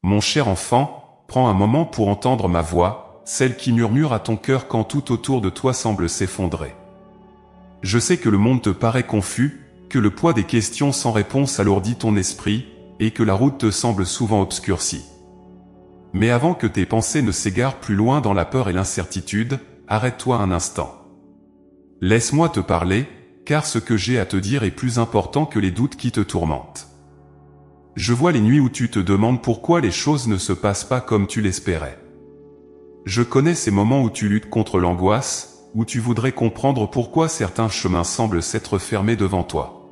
Mon cher enfant, prends un moment pour entendre ma voix, celle qui murmure à ton cœur quand tout autour de toi semble s'effondrer. Je sais que le monde te paraît confus, que le poids des questions sans réponse alourdit ton esprit, et que la route te semble souvent obscurcie. Mais avant que tes pensées ne s'égarent plus loin dans la peur et l'incertitude, arrête-toi un instant. Laisse-moi te parler, car ce que j'ai à te dire est plus important que les doutes qui te tourmentent. Je vois les nuits où tu te demandes pourquoi les choses ne se passent pas comme tu l'espérais. Je connais ces moments où tu luttes contre l'angoisse, où tu voudrais comprendre pourquoi certains chemins semblent s'être fermés devant toi.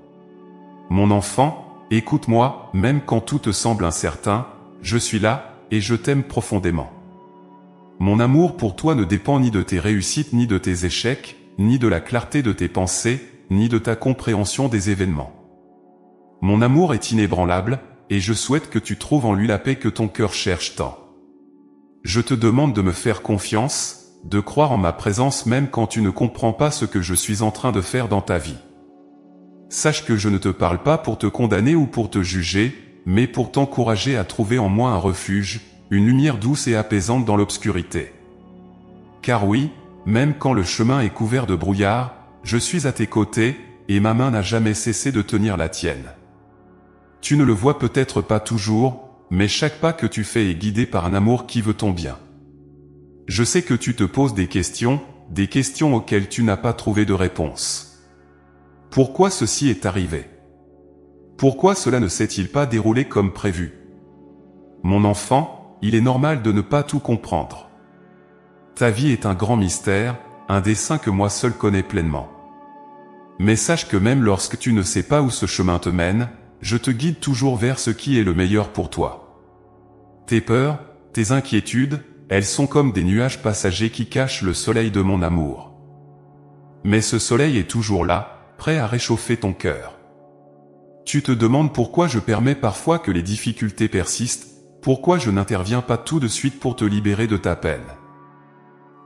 Mon enfant, écoute-moi, même quand tout te semble incertain, je suis là, et je t'aime profondément. Mon amour pour toi ne dépend ni de tes réussites ni de tes échecs, ni de la clarté de tes pensées, ni de ta compréhension des événements. Mon amour est inébranlable, et je souhaite que tu trouves en lui la paix que ton cœur cherche tant. Je te demande de me faire confiance, de croire en ma présence même quand tu ne comprends pas ce que je suis en train de faire dans ta vie. Sache que je ne te parle pas pour te condamner ou pour te juger, mais pour t'encourager à trouver en moi un refuge, une lumière douce et apaisante dans l'obscurité. Car oui, même quand le chemin est couvert de brouillard, je suis à tes côtés, et ma main n'a jamais cessé de tenir la tienne. Tu ne le vois peut-être pas toujours, mais chaque pas que tu fais est guidé par un amour qui veut ton bien. Je sais que tu te poses des questions auxquelles tu n'as pas trouvé de réponse. Pourquoi ceci est arrivé? Pourquoi cela ne s'est-il pas déroulé comme prévu? Mon enfant, il est normal de ne pas tout comprendre. Ta vie est un grand mystère, un dessein que moi seul connais pleinement. Mais sache que même lorsque tu ne sais pas où ce chemin te mène, je te guide toujours vers ce qui est le meilleur pour toi. Tes peurs, tes inquiétudes, elles sont comme des nuages passagers qui cachent le soleil de mon amour. Mais ce soleil est toujours là, prêt à réchauffer ton cœur. Tu te demandes pourquoi je permets parfois que les difficultés persistent, pourquoi je n'interviens pas tout de suite pour te libérer de ta peine.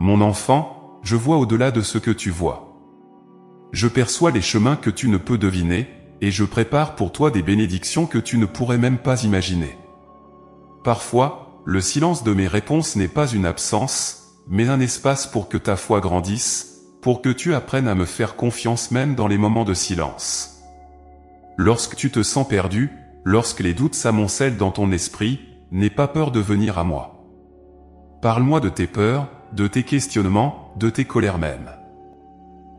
Mon enfant, je vois au-delà de ce que tu vois. Je perçois les chemins que tu ne peux deviner, et je prépare pour toi des bénédictions que tu ne pourrais même pas imaginer. Parfois, le silence de mes réponses n'est pas une absence, mais un espace pour que ta foi grandisse, pour que tu apprennes à me faire confiance même dans les moments de silence. Lorsque tu te sens perdu, lorsque les doutes s'amoncellent dans ton esprit, n'aie pas peur de venir à moi. Parle-moi de tes peurs, de tes questionnements, de tes colères même.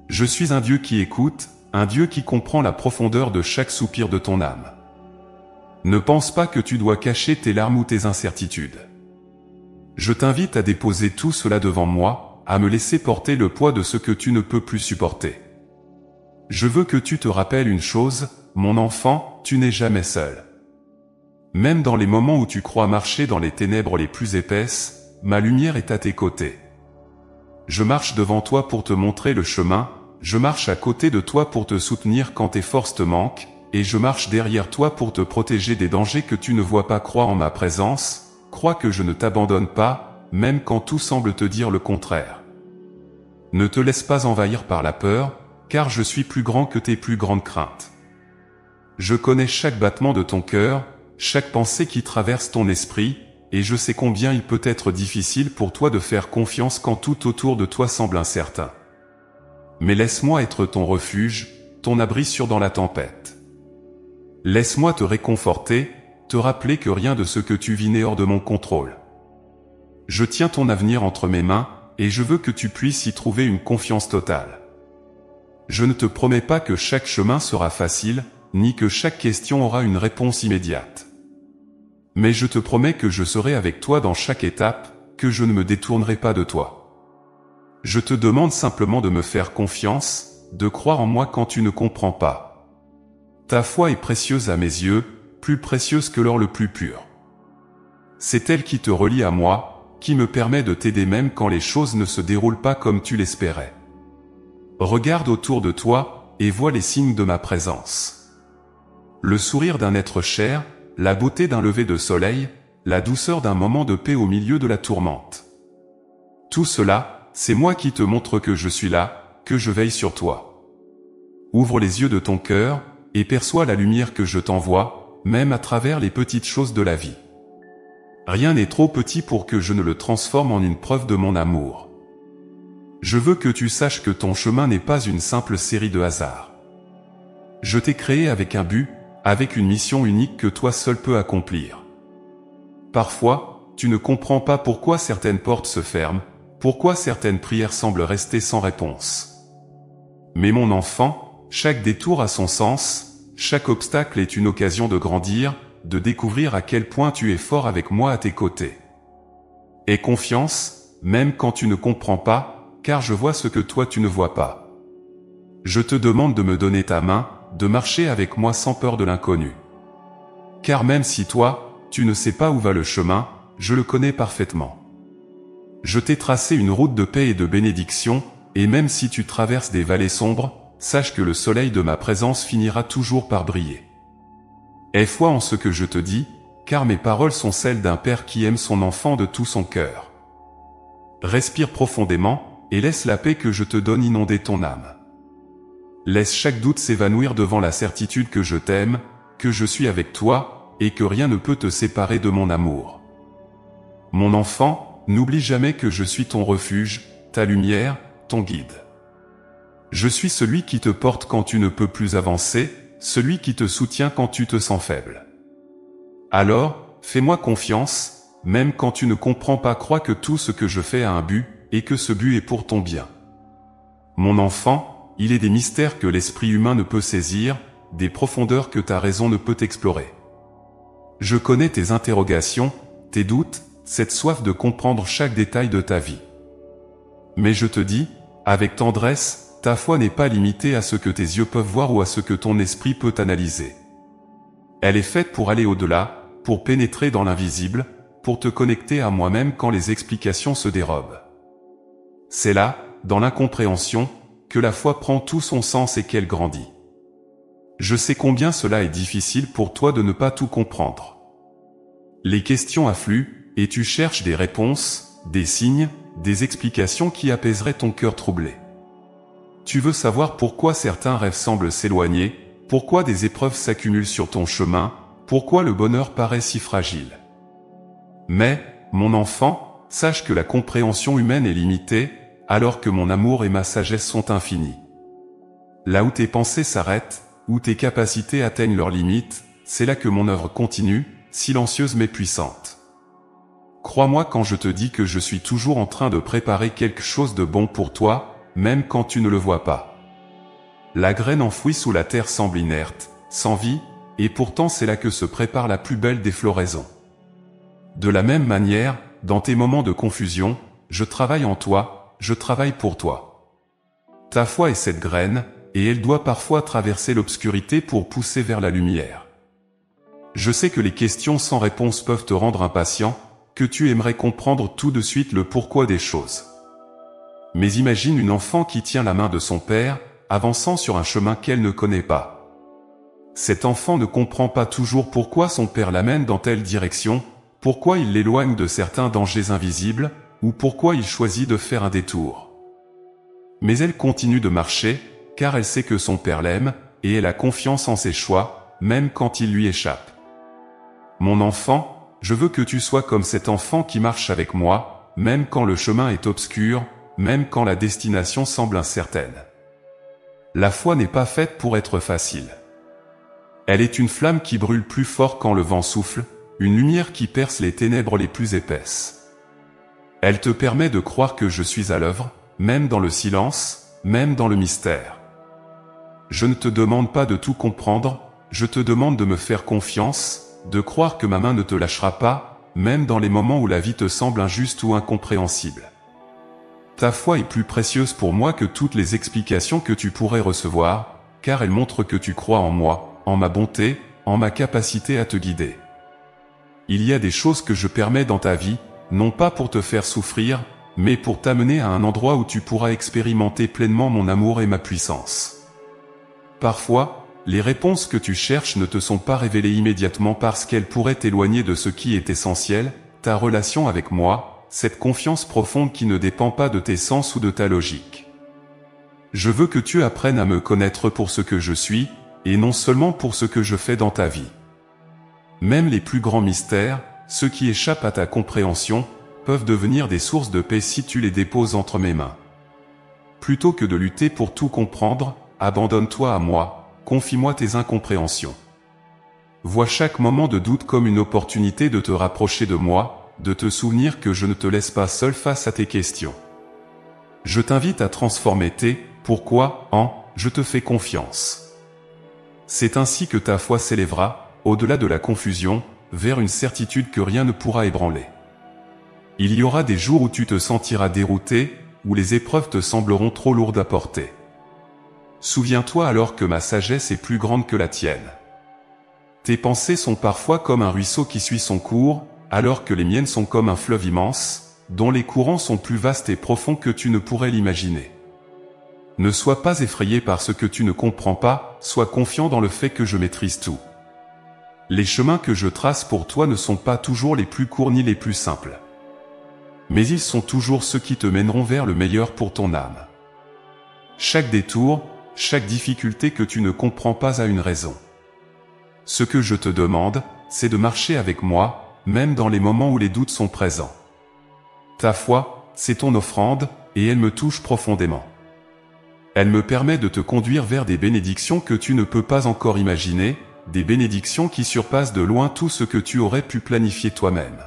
Je suis un Dieu qui écoute, un Dieu qui comprend la profondeur de chaque soupir de ton âme. Ne pense pas que tu dois cacher tes larmes ou tes incertitudes. Je t'invite à déposer tout cela devant moi, à me laisser porter le poids de ce que tu ne peux plus supporter. Je veux que tu te rappelles une chose, mon enfant, tu n'es jamais seul. Même dans les moments où tu crois marcher dans les ténèbres les plus épaisses, ma lumière est à tes côtés. Je marche devant toi pour te montrer le chemin, je marche à côté de toi pour te soutenir quand tes forces te manquent, et je marche derrière toi pour te protéger des dangers que tu ne vois pas. Crois en ma présence, crois que je ne t'abandonne pas, même quand tout semble te dire le contraire. Ne te laisse pas envahir par la peur, car je suis plus grand que tes plus grandes craintes. Je connais chaque battement de ton cœur, chaque pensée qui traverse ton esprit, et je sais combien il peut être difficile pour toi de faire confiance quand tout autour de toi semble incertain. Mais laisse-moi être ton refuge, ton abri sûr dans la tempête. Laisse-moi te réconforter, te rappeler que rien de ce que tu vis n'est hors de mon contrôle. Je tiens ton avenir entre mes mains, et je veux que tu puisses y trouver une confiance totale. Je ne te promets pas que chaque chemin sera facile, ni que chaque question aura une réponse immédiate. Mais je te promets que je serai avec toi dans chaque étape, que je ne me détournerai pas de toi. Je te demande simplement de me faire confiance, de croire en moi quand tu ne comprends pas. Ta foi est précieuse à mes yeux, plus précieuse que l'or le plus pur. C'est elle qui te relie à moi, qui me permet de t'aider même quand les choses ne se déroulent pas comme tu l'espérais. Regarde autour de toi, et vois les signes de ma présence. Le sourire d'un être cher, la beauté d'un lever de soleil, la douceur d'un moment de paix au milieu de la tourmente. Tout cela, c'est moi qui te montre que je suis là, que je veille sur toi. Ouvre les yeux de ton cœur, et perçois la lumière que je t'envoie, même à travers les petites choses de la vie. Rien n'est trop petit pour que je ne le transforme en une preuve de mon amour. Je veux que tu saches que ton chemin n'est pas une simple série de hasards. Je t'ai créé avec un but, avec une mission unique que toi seul peux accomplir. Parfois, tu ne comprends pas pourquoi certaines portes se ferment, pourquoi certaines prières semblent rester sans réponse. Mais mon enfant, chaque détour a son sens, chaque obstacle est une occasion de grandir, de découvrir à quel point tu es fort avec moi à tes côtés. Aie confiance, même quand tu ne comprends pas, car je vois ce que toi tu ne vois pas. Je te demande de me donner ta main, de marcher avec moi sans peur de l'inconnu. Car même si toi, tu ne sais pas où va le chemin, je le connais parfaitement. Je t'ai tracé une route de paix et de bénédiction, et même si tu traverses des vallées sombres, sache que le soleil de ma présence finira toujours par briller. Aie foi en ce que je te dis, car mes paroles sont celles d'un père qui aime son enfant de tout son cœur. Respire profondément, et laisse la paix que je te donne inonder ton âme. Laisse chaque doute s'évanouir devant la certitude que je t'aime, que je suis avec toi, et que rien ne peut te séparer de mon amour. Mon enfant, n'oublie jamais que je suis ton refuge, ta lumière, ton guide. Je suis celui qui te porte quand tu ne peux plus avancer, celui qui te soutient quand tu te sens faible. Alors, fais-moi confiance, même quand tu ne comprends pas, crois que tout ce que je fais a un but, et que ce but est pour ton bien. Mon enfant, il est des mystères que l'esprit humain ne peut saisir, des profondeurs que ta raison ne peut explorer. Je connais tes interrogations, tes doutes, cette soif de comprendre chaque détail de ta vie. Mais je te dis, avec tendresse, ta foi n'est pas limitée à ce que tes yeux peuvent voir ou à ce que ton esprit peut analyser. Elle est faite pour aller au-delà, pour pénétrer dans l'invisible, pour te connecter à moi-même quand les explications se dérobent. C'est là, dans l'incompréhension, que la foi prend tout son sens et qu'elle grandit. Je sais combien cela est difficile pour toi de ne pas tout comprendre. Les questions affluent, et tu cherches des réponses, des signes, des explications qui apaiseraient ton cœur troublé. Tu veux savoir pourquoi certains rêves semblent s'éloigner, pourquoi des épreuves s'accumulent sur ton chemin, pourquoi le bonheur paraît si fragile. Mais, mon enfant, sache que la compréhension humaine est limitée, alors que mon amour et ma sagesse sont infinis. Là où tes pensées s'arrêtent, où tes capacités atteignent leurs limites, c'est là que mon œuvre continue, silencieuse mais puissante. Crois-moi quand je te dis que je suis toujours en train de préparer quelque chose de bon pour toi, même quand tu ne le vois pas. La graine enfouie sous la terre semble inerte, sans vie, et pourtant c'est là que se prépare la plus belle des floraisons. De la même manière, dans tes moments de confusion, je travaille en toi, je travaille pour toi. Ta foi est cette graine, et elle doit parfois traverser l'obscurité pour pousser vers la lumière. Je sais que les questions sans réponse peuvent te rendre impatient, que tu aimerais comprendre tout de suite le pourquoi des choses. Mais imagine une enfant qui tient la main de son père, avançant sur un chemin qu'elle ne connaît pas. Cet enfant ne comprend pas toujours pourquoi son père l'amène dans telle direction, pourquoi il l'éloigne de certains dangers invisibles, ou pourquoi il choisit de faire un détour. Mais elle continue de marcher, car elle sait que son père l'aime, et elle a confiance en ses choix, même quand il lui échappe. Mon enfant, je veux que tu sois comme cet enfant qui marche avec moi, même quand le chemin est obscur, même quand la destination semble incertaine. La foi n'est pas faite pour être facile. Elle est une flamme qui brûle plus fort quand le vent souffle, une lumière qui perce les ténèbres les plus épaisses. Elle te permet de croire que je suis à l'œuvre, même dans le silence, même dans le mystère. Je ne te demande pas de tout comprendre, je te demande de me faire confiance, de croire que ma main ne te lâchera pas, même dans les moments où la vie te semble injuste ou incompréhensible. Ta foi est plus précieuse pour moi que toutes les explications que tu pourrais recevoir, car elle montre que tu crois en moi, en ma bonté, en ma capacité à te guider. Il y a des choses que je permets dans ta vie, non pas pour te faire souffrir, mais pour t'amener à un endroit où tu pourras expérimenter pleinement mon amour et ma puissance. Parfois, les réponses que tu cherches ne te sont pas révélées immédiatement parce qu'elles pourraient t'éloigner de ce qui est essentiel, ta relation avec moi, cette confiance profonde qui ne dépend pas de tes sens ou de ta logique. Je veux que tu apprennes à me connaître pour ce que je suis, et non seulement pour ce que je fais dans ta vie. Même les plus grands mystères, ceux qui échappent à ta compréhension, peuvent devenir des sources de paix si tu les déposes entre mes mains. Plutôt que de lutter pour tout comprendre, abandonne-toi à moi, confie-moi tes incompréhensions. Vois chaque moment de doute comme une opportunité de te rapprocher de moi, de te souvenir que je ne te laisse pas seul face à tes questions. Je t'invite à transformer tes « pourquoi » en « je te fais confiance ». C'est ainsi que ta foi s'élèvera, au-delà de la confusion, vers une certitude que rien ne pourra ébranler. Il y aura des jours où tu te sentiras dérouté, où les épreuves te sembleront trop lourdes à porter. Souviens-toi alors que ma sagesse est plus grande que la tienne. Tes pensées sont parfois comme un ruisseau qui suit son cours, alors que les miennes sont comme un fleuve immense, dont les courants sont plus vastes et profonds que tu ne pourrais l'imaginer. Ne sois pas effrayé par ce que tu ne comprends pas, sois confiant dans le fait que je maîtrise tout. Les chemins que je trace pour toi ne sont pas toujours les plus courts ni les plus simples. Mais ils sont toujours ceux qui te mèneront vers le meilleur pour ton âme. Chaque détour, chaque difficulté que tu ne comprends pas a une raison. Ce que je te demande, c'est de marcher avec moi, même dans les moments où les doutes sont présents. Ta foi, c'est ton offrande, et elle me touche profondément. Elle me permet de te conduire vers des bénédictions que tu ne peux pas encore imaginer, des bénédictions qui surpassent de loin tout ce que tu aurais pu planifier toi-même.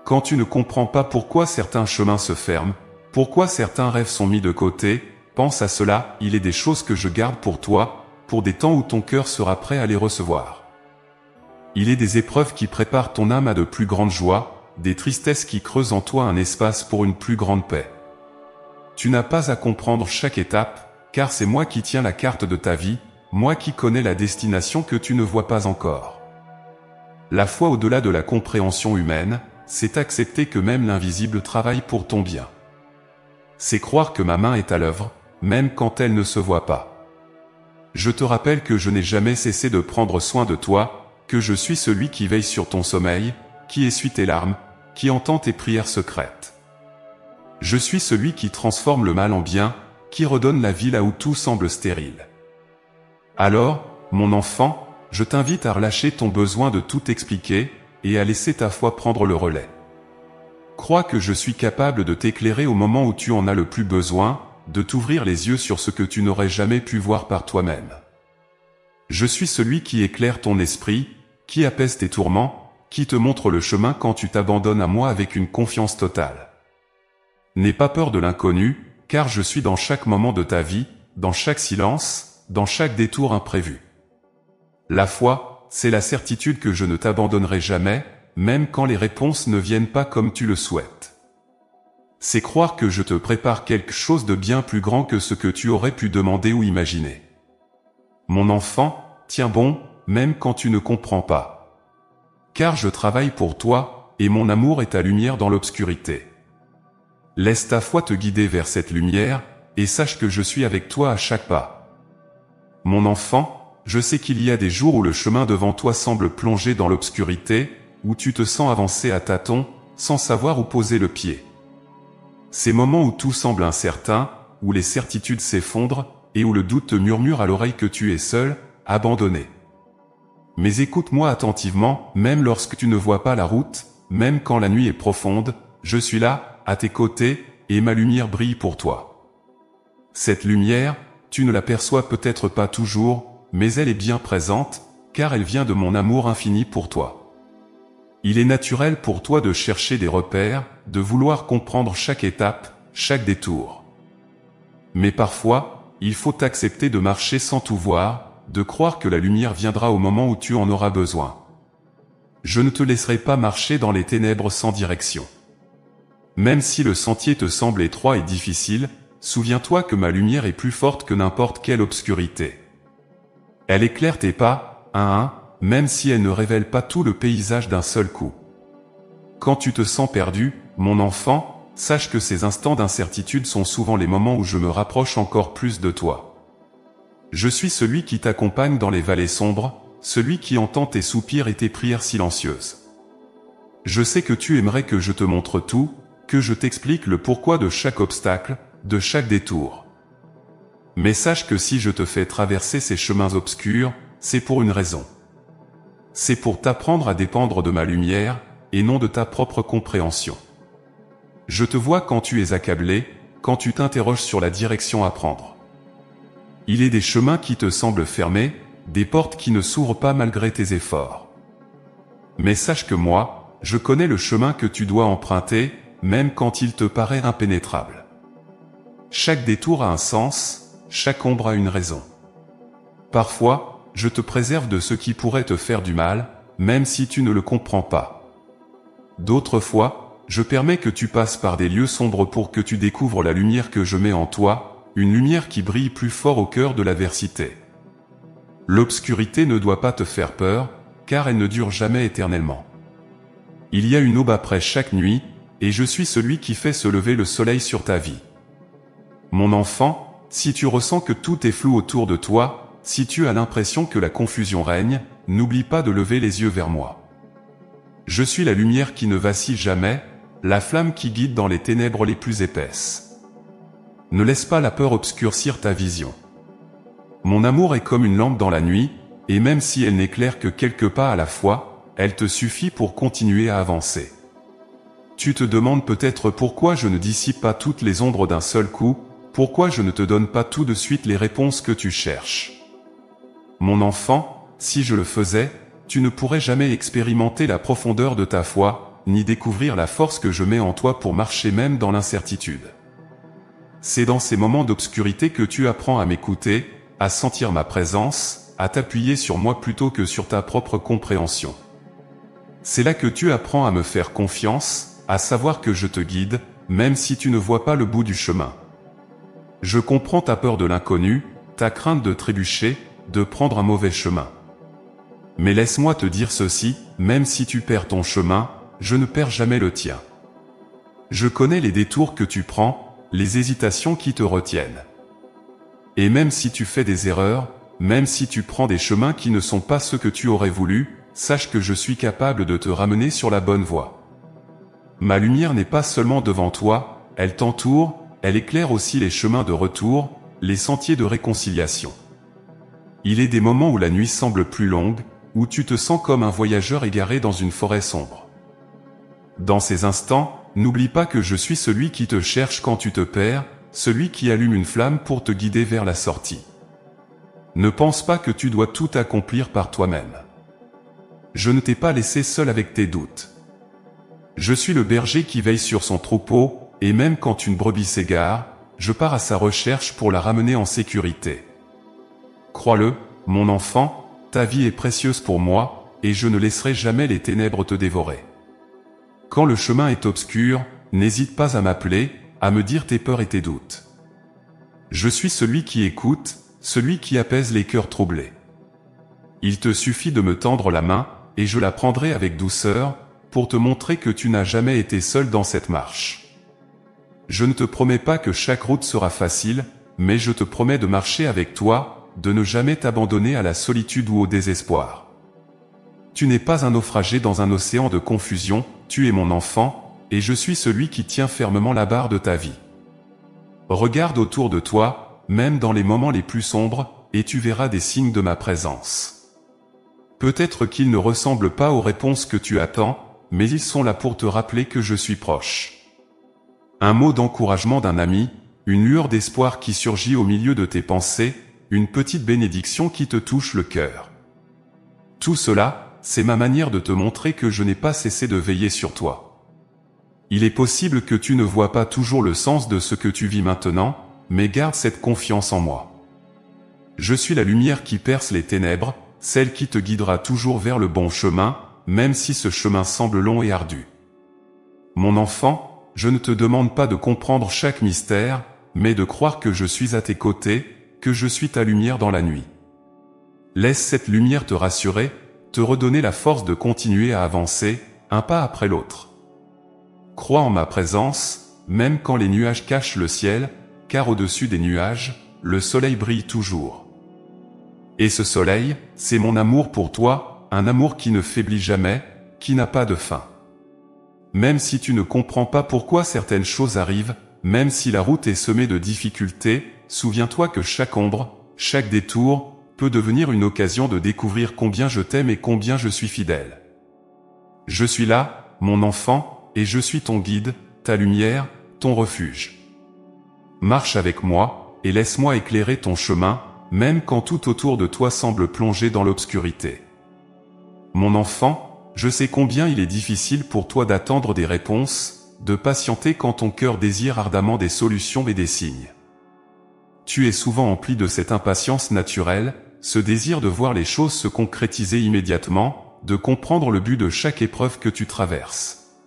Quand tu ne comprends pas pourquoi certains chemins se ferment, pourquoi certains rêves sont mis de côté, pense à cela, il est des choses que je garde pour toi, pour des temps où ton cœur sera prêt à les recevoir. Il est des épreuves qui préparent ton âme à de plus grandes joies, des tristesses qui creusent en toi un espace pour une plus grande paix. Tu n'as pas à comprendre chaque étape, car c'est moi qui tiens la carte de ta vie, moi qui connais la destination que tu ne vois pas encore. La foi au-delà de la compréhension humaine, c'est accepter que même l'invisible travaille pour ton bien. C'est croire que ma main est à l'œuvre, même quand elle ne se voit pas. Je te rappelle que je n'ai jamais cessé de prendre soin de toi, que je suis celui qui veille sur ton sommeil, qui essuie tes larmes, qui entend tes prières secrètes. Je suis celui qui transforme le mal en bien, qui redonne la vie là où tout semble stérile. Alors, mon enfant, je t'invite à relâcher ton besoin de tout expliquer, et à laisser ta foi prendre le relais. Crois que je suis capable de t'éclairer au moment où tu en as le plus besoin, de t'ouvrir les yeux sur ce que tu n'aurais jamais pu voir par toi-même. Je suis celui qui éclaire ton esprit, qui apaise tes tourments, qui te montre le chemin quand tu t'abandonnes à moi avec une confiance totale. N'aie pas peur de l'inconnu, car je suis dans chaque moment de ta vie, dans chaque silence, dans chaque détour imprévu. La foi, c'est la certitude que je ne t'abandonnerai jamais, même quand les réponses ne viennent pas comme tu le souhaites. C'est croire que je te prépare quelque chose de bien plus grand que ce que tu aurais pu demander ou imaginer. Mon enfant, tiens bon, même quand tu ne comprends pas. Car je travaille pour toi, et mon amour est ta lumière dans l'obscurité. Laisse ta foi te guider vers cette lumière, et sache que je suis avec toi à chaque pas. Mon enfant, je sais qu'il y a des jours où le chemin devant toi semble plonger dans l'obscurité, où tu te sens avancer à tâtons, sans savoir où poser le pied. Ces moments où tout semble incertain, où les certitudes s'effondrent, et où le doute te murmure à l'oreille que tu es seul, abandonné. Mais écoute-moi attentivement, même lorsque tu ne vois pas la route, même quand la nuit est profonde, je suis là, à tes côtés, et ma lumière brille pour toi. Cette lumière, tu ne l'aperçois peut-être pas toujours, mais elle est bien présente, car elle vient de mon amour infini pour toi. Il est naturel pour toi de chercher des repères, de vouloir comprendre chaque étape, chaque détour. Mais parfois, il faut accepter de marcher sans tout voir, de croire que la lumière viendra au moment où tu en auras besoin. Je ne te laisserai pas marcher dans les ténèbres sans direction. Même si le sentier te semble étroit et difficile, souviens-toi que ma lumière est plus forte que n'importe quelle obscurité. Elle éclaire tes pas, un à un, même si elle ne révèle pas tout le paysage d'un seul coup. Quand tu te sens perdu, mon enfant, sache que ces instants d'incertitude sont souvent les moments où je me rapproche encore plus de toi. Je suis celui qui t'accompagne dans les vallées sombres, celui qui entend tes soupirs et tes prières silencieuses. Je sais que tu aimerais que je te montre tout, que je t'explique le pourquoi de chaque obstacle, de chaque détour. Mais sache que si je te fais traverser ces chemins obscurs, c'est pour une raison. c'est pour t'apprendre à dépendre de ma lumière, et non de ta propre compréhension. Je te vois quand tu es accablé, quand tu t'interroges sur la direction à prendre. Il est des chemins qui te semblent fermés, des portes qui ne s'ouvrent pas malgré tes efforts. Mais sache que moi, je connais le chemin que tu dois emprunter, même quand il te paraît impénétrable. Chaque détour a un sens, chaque ombre a une raison. Parfois, je te préserve de ce qui pourrait te faire du mal, même si tu ne le comprends pas. D'autres fois, je permets que tu passes par des lieux sombres pour que tu découvres la lumière que je mets en toi, une lumière qui brille plus fort au cœur de l'adversité. L'obscurité ne doit pas te faire peur, car elle ne dure jamais éternellement. Il y a une aube après chaque nuit, et je suis celui qui fait se lever le soleil sur ta vie. Mon enfant, si tu ressens que tout est flou autour de toi, si tu as l'impression que la confusion règne, n'oublie pas de lever les yeux vers moi. Je suis la lumière qui ne vacille jamais, la flamme qui guide dans les ténèbres les plus épaisses. Ne laisse pas la peur obscurcir ta vision. Mon amour est comme une lampe dans la nuit, et même si elle n'éclaire que quelques pas à la fois, elle te suffit pour continuer à avancer. Tu te demandes peut-être pourquoi je ne dissipe pas toutes les ombres d'un seul coup, pourquoi je ne te donne pas tout de suite les réponses que tu cherches. Mon enfant, si je le faisais, tu ne pourrais jamais expérimenter la profondeur de ta foi, ni découvrir la force que je mets en toi pour marcher même dans l'incertitude. C'est dans ces moments d'obscurité que tu apprends à m'écouter, à sentir ma présence, à t'appuyer sur moi plutôt que sur ta propre compréhension. C'est là que tu apprends à me faire confiance, à savoir que je te guide, même si tu ne vois pas le bout du chemin. Je comprends ta peur de l'inconnu, ta crainte de trébucher, de prendre un mauvais chemin. Mais laisse-moi te dire ceci, même si tu perds ton chemin, je ne perds jamais le tien. Je connais les détours que tu prends, les hésitations qui te retiennent. Et même si tu fais des erreurs, même si tu prends des chemins qui ne sont pas ceux que tu aurais voulu, sache que je suis capable de te ramener sur la bonne voie. Ma lumière n'est pas seulement devant toi, elle t'entoure, elle éclaire aussi les chemins de retour, les sentiers de réconciliation. Il est des moments où la nuit semble plus longue, où tu te sens comme un voyageur égaré dans une forêt sombre. Dans ces instants, n'oublie pas que je suis celui qui te cherche quand tu te perds, celui qui allume une flamme pour te guider vers la sortie. Ne pense pas que tu dois tout accomplir par toi-même. Je ne t'ai pas laissé seul avec tes doutes. Je suis le berger qui veille sur son troupeau, et même quand une brebis s'égare, je pars à sa recherche pour la ramener en sécurité. Crois-le, mon enfant, ta vie est précieuse pour moi, et je ne laisserai jamais les ténèbres te dévorer. Quand le chemin est obscur, n'hésite pas à m'appeler, à me dire tes peurs et tes doutes. Je suis celui qui écoute, celui qui apaise les cœurs troublés. Il te suffit de me tendre la main, et je la prendrai avec douceur, pour te montrer que tu n'as jamais été seul dans cette marche. Je ne te promets pas que chaque route sera facile, mais je te promets de marcher avec toi, de ne jamais t'abandonner à la solitude ou au désespoir. Tu n'es pas un naufragé dans un océan de confusion, tu es mon enfant, et je suis celui qui tient fermement la barre de ta vie. Regarde autour de toi, même dans les moments les plus sombres, et tu verras des signes de ma présence. Peut-être qu'ils ne ressemblent pas aux réponses que tu attends, mais ils sont là pour te rappeler que je suis proche. Un mot d'encouragement d'un ami, une lueur d'espoir qui surgit au milieu de tes pensées, une petite bénédiction qui te touche le cœur. Tout cela, c'est ma manière de te montrer que je n'ai pas cessé de veiller sur toi. Il est possible que tu ne vois pas toujours le sens de ce que tu vis maintenant, mais garde cette confiance en moi. Je suis la lumière qui perce les ténèbres, celle qui te guidera toujours vers le bon chemin, même si ce chemin semble long et ardu. Mon enfant, je ne te demande pas de comprendre chaque mystère, mais de croire que je suis à tes côtés, que je suis ta lumière dans la nuit. Laisse cette lumière te rassurer, te redonner la force de continuer à avancer, un pas après l'autre. Crois en ma présence, même quand les nuages cachent le ciel, car au-dessus des nuages, le soleil brille toujours. Et ce soleil, c'est mon amour pour toi, un amour qui ne faiblit jamais, qui n'a pas de fin. Même si tu ne comprends pas pourquoi certaines choses arrivent, même si la route est semée de difficultés, souviens-toi que chaque ombre, chaque détour, peut devenir une occasion de découvrir combien je t'aime et combien je suis fidèle. Je suis là, mon enfant, et je suis ton guide, ta lumière, ton refuge. Marche avec moi, et laisse-moi éclairer ton chemin, même quand tout autour de toi semble plongé dans l'obscurité. Mon enfant, je sais combien il est difficile pour toi d'attendre des réponses, de patienter quand ton cœur désire ardemment des solutions et des signes. Tu es souvent empli de cette impatience naturelle, ce désir de voir les choses se concrétiser immédiatement, de comprendre le but de chaque épreuve que tu traverses.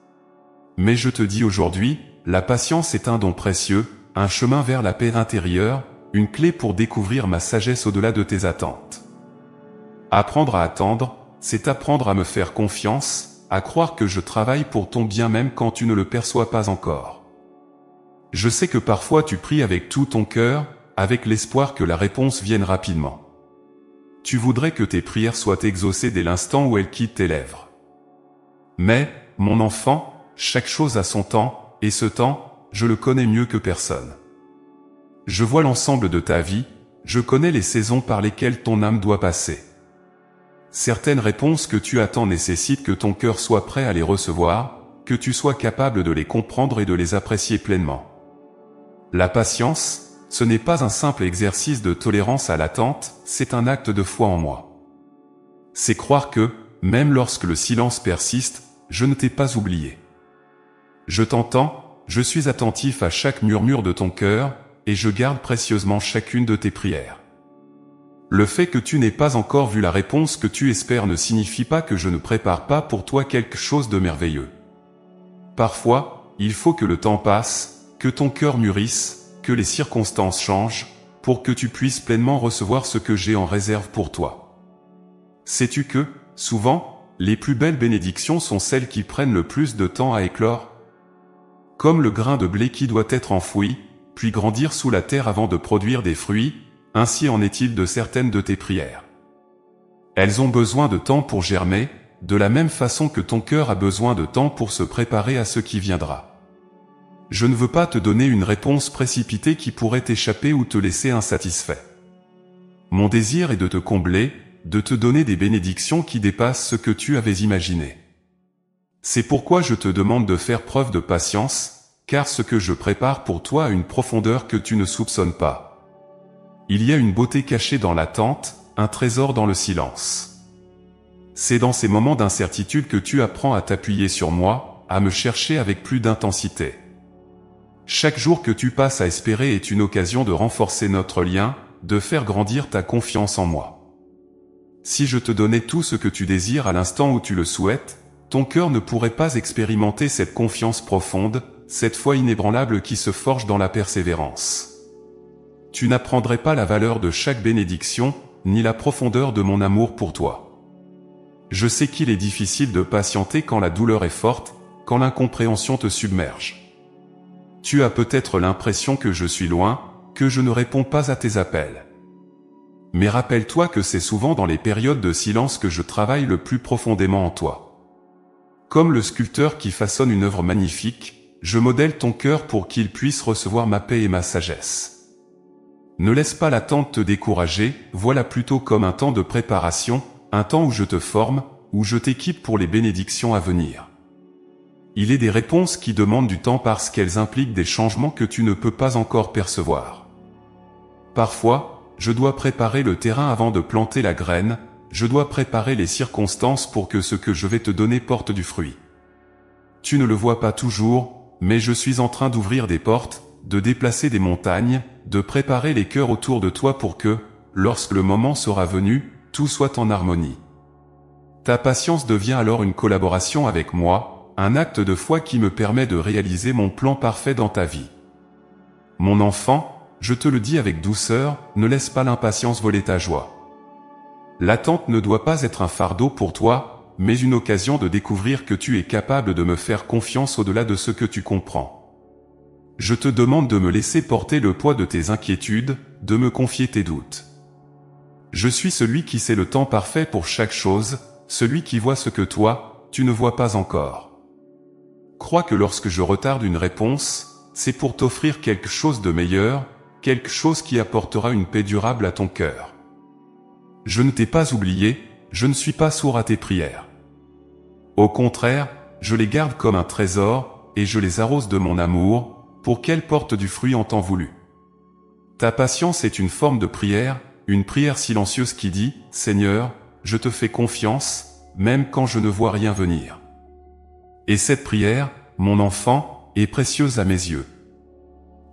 Mais je te dis aujourd'hui, la patience est un don précieux, un chemin vers la paix intérieure, une clé pour découvrir ma sagesse au-delà de tes attentes. Apprendre à attendre, c'est apprendre à me faire confiance, à croire que je travaille pour ton bien même quand tu ne le perçois pas encore. Je sais que parfois tu pries avec tout ton cœur, avec l'espoir que la réponse vienne rapidement. Tu voudrais que tes prières soient exaucées dès l'instant où elles quittent tes lèvres. Mais, mon enfant, chaque chose a son temps, et ce temps, je le connais mieux que personne. Je vois l'ensemble de ta vie, je connais les saisons par lesquelles ton âme doit passer. Certaines réponses que tu attends nécessitent que ton cœur soit prêt à les recevoir, que tu sois capable de les comprendre et de les apprécier pleinement. La patience, ce n'est pas un simple exercice de tolérance à l'attente, c'est un acte de foi en moi. C'est croire que, même lorsque le silence persiste, je ne t'ai pas oublié. Je t'entends, je suis attentif à chaque murmure de ton cœur, et je garde précieusement chacune de tes prières. Le fait que tu n'aies pas encore vu la réponse que tu espères ne signifie pas que je ne prépare pas pour toi quelque chose de merveilleux. Parfois, il faut que le temps passe, que ton cœur mûrisse, que les circonstances changent, pour que tu puisses pleinement recevoir ce que j'ai en réserve pour toi. Sais-tu que, souvent, les plus belles bénédictions sont celles qui prennent le plus de temps à éclore? Comme le grain de blé qui doit être enfoui, puis grandir sous la terre avant de produire des fruits, ainsi en est-il de certaines de tes prières. Elles ont besoin de temps pour germer, de la même façon que ton cœur a besoin de temps pour se préparer à ce qui viendra. Je ne veux pas te donner une réponse précipitée qui pourrait t'échapper ou te laisser insatisfait. Mon désir est de te combler, de te donner des bénédictions qui dépassent ce que tu avais imaginé. C'est pourquoi je te demande de faire preuve de patience, car ce que je prépare pour toi a une profondeur que tu ne soupçonnes pas. Il y a une beauté cachée dans l'attente, un trésor dans le silence. C'est dans ces moments d'incertitude que tu apprends à t'appuyer sur moi, à me chercher avec plus d'intensité. Chaque jour que tu passes à espérer est une occasion de renforcer notre lien, de faire grandir ta confiance en moi. Si je te donnais tout ce que tu désires à l'instant où tu le souhaites, ton cœur ne pourrait pas expérimenter cette confiance profonde, cette foi inébranlable qui se forge dans la persévérance. Tu n'apprendrais pas la valeur de chaque bénédiction, ni la profondeur de mon amour pour toi. Je sais qu'il est difficile de patienter quand la douleur est forte, quand l'incompréhension te submerge. Tu as peut-être l'impression que je suis loin, que je ne réponds pas à tes appels. Mais rappelle-toi que c'est souvent dans les périodes de silence que je travaille le plus profondément en toi. Comme le sculpteur qui façonne une œuvre magnifique, je modèle ton cœur pour qu'il puisse recevoir ma paix et ma sagesse. Ne laisse pas l'attente te décourager, vois-la plutôt comme un temps de préparation, un temps où je te forme, où je t'équipe pour les bénédictions à venir. Il est des réponses qui demandent du temps parce qu'elles impliquent des changements que tu ne peux pas encore percevoir. Parfois, je dois préparer le terrain avant de planter la graine, je dois préparer les circonstances pour que ce que je vais te donner porte du fruit. Tu ne le vois pas toujours, mais je suis en train d'ouvrir des portes, de déplacer des montagnes, de préparer les cœurs autour de toi pour que, lorsque le moment sera venu, tout soit en harmonie. Ta patience devient alors une collaboration avec moi, un acte de foi qui me permet de réaliser mon plan parfait dans ta vie. Mon enfant, je te le dis avec douceur, ne laisse pas l'impatience voler ta joie. L'attente ne doit pas être un fardeau pour toi, mais une occasion de découvrir que tu es capable de me faire confiance au-delà de ce que tu comprends. Je te demande de me laisser porter le poids de tes inquiétudes, de me confier tes doutes. Je suis celui qui sait le temps parfait pour chaque chose, celui qui voit ce que toi, tu ne vois pas encore. Crois que lorsque je retarde une réponse, c'est pour t'offrir quelque chose de meilleur, quelque chose qui apportera une paix durable à ton cœur. Je ne t'ai pas oublié, je ne suis pas sourd à tes prières. Au contraire, je les garde comme un trésor, et je les arrose de mon amour, pour qu'elles portent du fruit en temps voulu. Ta patience est une forme de prière, une prière silencieuse qui dit « Seigneur, je te fais confiance, même quand je ne vois rien venir. » Et cette prière, mon enfant, est précieuse à mes yeux.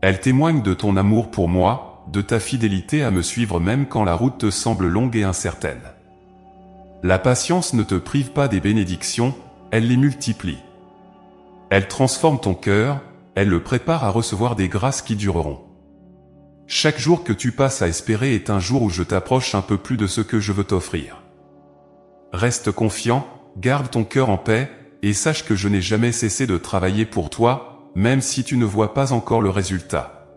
Elle témoigne de ton amour pour moi, de ta fidélité à me suivre même quand la route te semble longue et incertaine. La patience ne te prive pas des bénédictions, elle les multiplie. Elle transforme ton cœur, elle le prépare à recevoir des grâces qui dureront. Chaque jour que tu passes à espérer est un jour où je t'approche un peu plus de ce que je veux t'offrir. Reste confiant, garde ton cœur en paix, et sache que je n'ai jamais cessé de travailler pour toi, même si tu ne vois pas encore le résultat.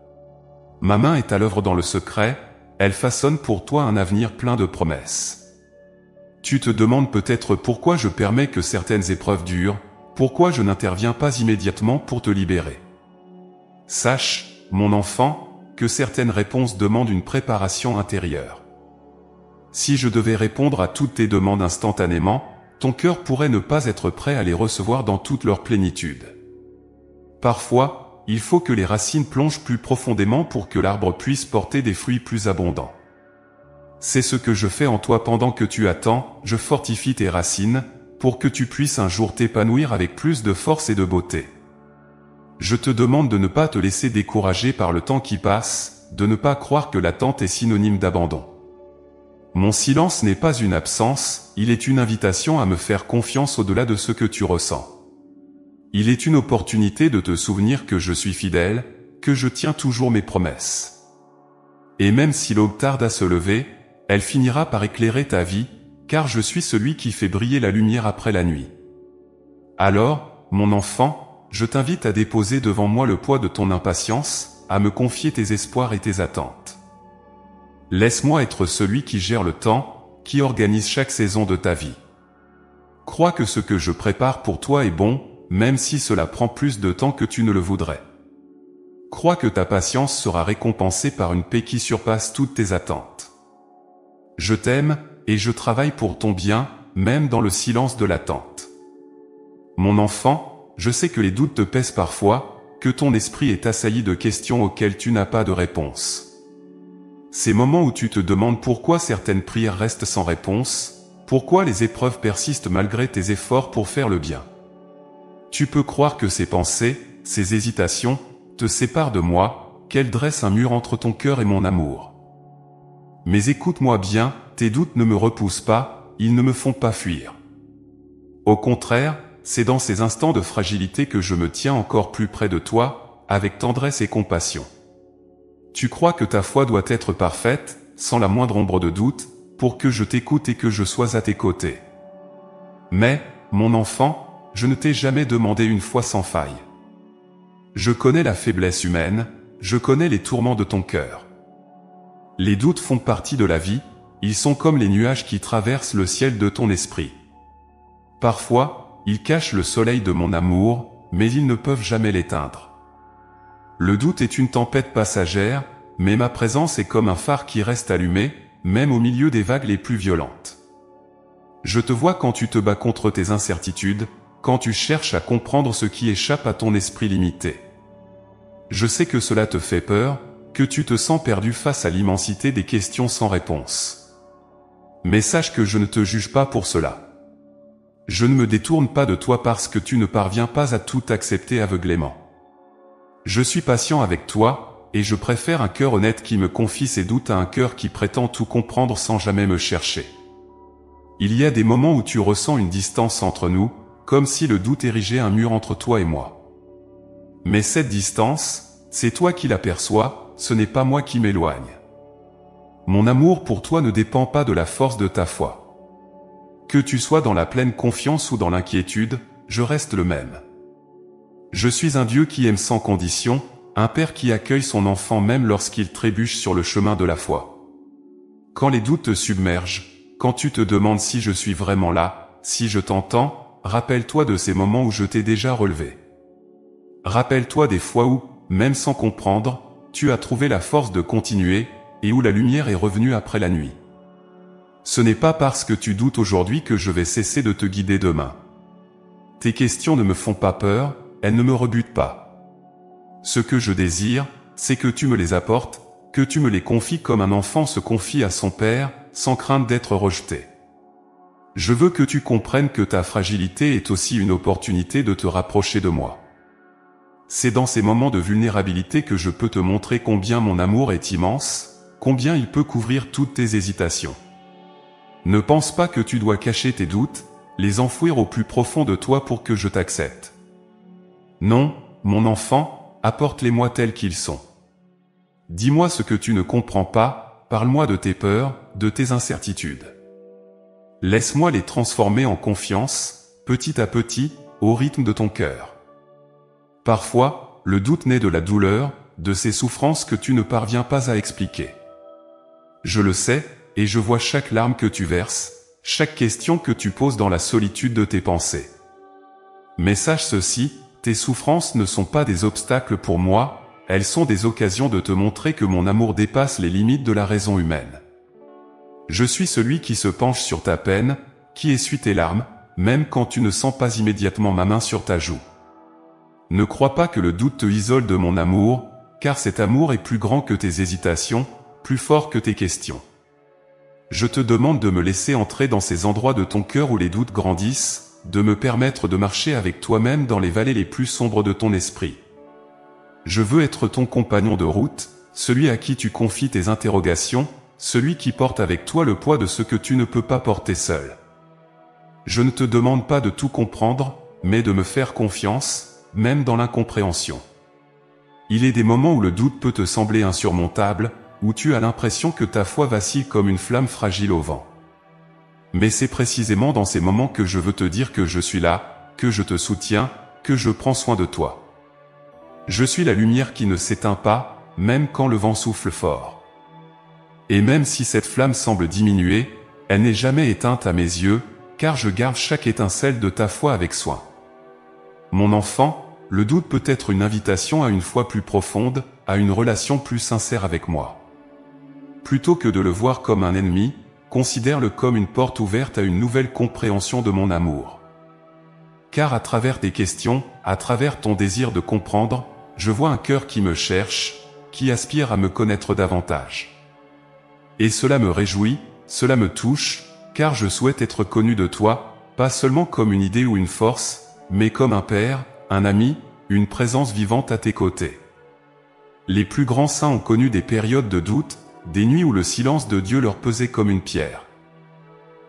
Ma main est à l'œuvre dans le secret, elle façonne pour toi un avenir plein de promesses. Tu te demandes peut-être pourquoi je permets que certaines épreuves durent, pourquoi je n'interviens pas immédiatement pour te libérer. Sache, mon enfant, que certaines réponses demandent une préparation intérieure. Si je devais répondre à toutes tes demandes instantanément, ton cœur pourrait ne pas être prêt à les recevoir dans toute leur plénitude. Parfois, il faut que les racines plongent plus profondément pour que l'arbre puisse porter des fruits plus abondants. C'est ce que je fais en toi pendant que tu attends, je fortifie tes racines, pour que tu puisses un jour t'épanouir avec plus de force et de beauté. Je te demande de ne pas te laisser décourager par le temps qui passe, de ne pas croire que l'attente est synonyme d'abandon. Mon silence n'est pas une absence, il est une invitation à me faire confiance au-delà de ce que tu ressens. Il est une opportunité de te souvenir que je suis fidèle, que je tiens toujours mes promesses. Et même si l'aube tarde à se lever, elle finira par éclairer ta vie, car je suis celui qui fait briller la lumière après la nuit. Alors, mon enfant, je t'invite à déposer devant moi le poids de ton impatience, à me confier tes espoirs et tes attentes. Laisse-moi être celui qui gère le temps, qui organise chaque saison de ta vie. Crois que ce que je prépare pour toi est bon, même si cela prend plus de temps que tu ne le voudrais. Crois que ta patience sera récompensée par une paix qui surpasse toutes tes attentes. Je t'aime, et je travaille pour ton bien, même dans le silence de l'attente. Mon enfant, je sais que les doutes te pèsent parfois, que ton esprit est assailli de questions auxquelles tu n'as pas de réponse. Ces moments où tu te demandes pourquoi certaines prières restent sans réponse, pourquoi les épreuves persistent malgré tes efforts pour faire le bien. Tu peux croire que ces pensées, ces hésitations, te séparent de moi, qu'elles dressent un mur entre ton cœur et mon amour. Mais écoute-moi bien, tes doutes ne me repoussent pas, ils ne me font pas fuir. Au contraire, c'est dans ces instants de fragilité que je me tiens encore plus près de toi, avec tendresse et compassion. Tu crois que ta foi doit être parfaite, sans la moindre ombre de doute, pour que je t'écoute et que je sois à tes côtés. Mais, mon enfant, je ne t'ai jamais demandé une foi sans faille. Je connais la faiblesse humaine, je connais les tourments de ton cœur. Les doutes font partie de la vie, ils sont comme les nuages qui traversent le ciel de ton esprit. Parfois, ils cachent le soleil de mon amour, mais ils ne peuvent jamais l'éteindre. Le doute est une tempête passagère, mais ma présence est comme un phare qui reste allumé, même au milieu des vagues les plus violentes. Je te vois quand tu te bats contre tes incertitudes, quand tu cherches à comprendre ce qui échappe à ton esprit limité. Je sais que cela te fait peur, que tu te sens perdu face à l'immensité des questions sans réponse. Mais sache que je ne te juge pas pour cela. Je ne me détourne pas de toi parce que tu ne parviens pas à tout accepter aveuglément. Je suis patient avec toi, et je préfère un cœur honnête qui me confie ses doutes à un cœur qui prétend tout comprendre sans jamais me chercher. Il y a des moments où tu ressens une distance entre nous, comme si le doute érigeait un mur entre toi et moi. Mais cette distance, c'est toi qui l'aperçois, ce n'est pas moi qui m'éloigne. Mon amour pour toi ne dépend pas de la force de ta foi. Que tu sois dans la pleine confiance ou dans l'inquiétude, je reste le même. Je suis un Dieu qui aime sans condition, un Père qui accueille son enfant même lorsqu'il trébuche sur le chemin de la foi. Quand les doutes te submergent, quand tu te demandes si je suis vraiment là, si je t'entends, rappelle-toi de ces moments où je t'ai déjà relevé. Rappelle-toi des fois où, même sans comprendre, tu as trouvé la force de continuer, et où la lumière est revenue après la nuit. ce n'est pas parce que tu doutes aujourd'hui que je vais cesser de te guider demain. Tes questions ne me font pas peur, elles ne me rebutent pas. Ce que je désire, c'est que tu me les apportes, que tu me les confies comme un enfant se confie à son père, sans crainte d'être rejeté. Je veux que tu comprennes que ta fragilité est aussi une opportunité de te rapprocher de moi. C'est dans ces moments de vulnérabilité que je peux te montrer combien mon amour est immense, combien il peut couvrir toutes tes hésitations. Ne pense pas que tu dois cacher tes doutes, les enfouir au plus profond de toi pour que je t'accepte. Non, mon enfant, apporte-les-moi tels qu'ils sont. Dis-moi ce que tu ne comprends pas, parle-moi de tes peurs, de tes incertitudes. Laisse-moi les transformer en confiance, petit à petit, au rythme de ton cœur. Parfois, le doute naît de la douleur, de ces souffrances que tu ne parviens pas à expliquer. Je le sais, et je vois chaque larme que tu verses, chaque question que tu poses dans la solitude de tes pensées. Mais sache ceci, tes souffrances ne sont pas des obstacles pour moi, elles sont des occasions de te montrer que mon amour dépasse les limites de la raison humaine. Je suis celui qui se penche sur ta peine, qui essuie tes larmes, même quand tu ne sens pas immédiatement ma main sur ta joue. Ne crois pas que le doute te isole de mon amour, car cet amour est plus grand que tes hésitations, plus fort que tes questions. Je te demande de me laisser entrer dans ces endroits de ton cœur où les doutes grandissent, de me permettre de marcher avec toi-même dans les vallées les plus sombres de ton esprit. Je veux être ton compagnon de route, celui à qui tu confies tes interrogations, celui qui porte avec toi le poids de ce que tu ne peux pas porter seul. Je ne te demande pas de tout comprendre, mais de me faire confiance, même dans l'incompréhension. Il est des moments où le doute peut te sembler insurmontable, où tu as l'impression que ta foi vacille comme une flamme fragile au vent. Mais c'est précisément dans ces moments que je veux te dire que je suis là, que je te soutiens, que je prends soin de toi. Je suis la lumière qui ne s'éteint pas, même quand le vent souffle fort. Et même si cette flamme semble diminuer, elle n'est jamais éteinte à mes yeux, car je garde chaque étincelle de ta foi avec soin. Mon enfant, le doute peut être une invitation à une foi plus profonde, à une relation plus sincère avec moi. Plutôt que de le voir comme un ennemi, considère-le comme une porte ouverte à une nouvelle compréhension de mon amour. Car à travers tes questions, à travers ton désir de comprendre, je vois un cœur qui me cherche, qui aspire à me connaître davantage. Et cela me réjouit, cela me touche, car je souhaite être connu de toi, pas seulement comme une idée ou une force, mais comme un père, un ami, une présence vivante à tes côtés. Les plus grands saints ont connu des périodes de doute, des nuits où le silence de Dieu leur pesait comme une pierre.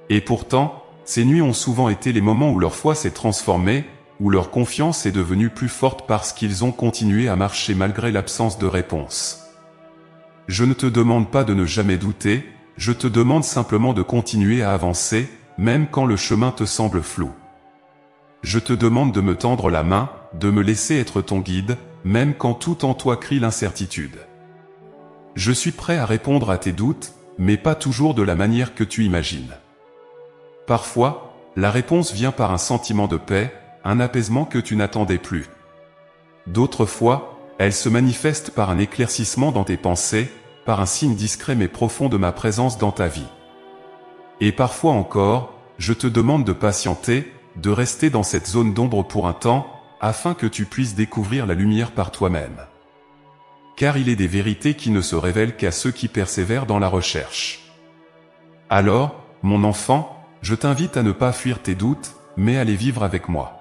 Et pourtant, ces nuits ont souvent été les moments où leur foi s'est transformée, où leur confiance est devenue plus forte parce qu'ils ont continué à marcher malgré l'absence de réponse. Je ne te demande pas de ne jamais douter, je te demande simplement de continuer à avancer, même quand le chemin te semble flou. Je te demande de me tendre la main, de me laisser être ton guide, même quand tout en toi crie l'incertitude. Je suis prêt à répondre à tes doutes, mais pas toujours de la manière que tu imagines. Parfois, la réponse vient par un sentiment de paix, un apaisement que tu n'attendais plus. D'autres fois, elle se manifeste par un éclaircissement dans tes pensées, par un signe discret mais profond de ma présence dans ta vie. Et parfois encore, je te demande de patienter, de rester dans cette zone d'ombre pour un temps, afin que tu puisses découvrir la lumière par toi-même. Car il est des vérités qui ne se révèlent qu'à ceux qui persévèrent dans la recherche. Alors, mon enfant, je t'invite à ne pas fuir tes doutes, mais à les vivre avec moi.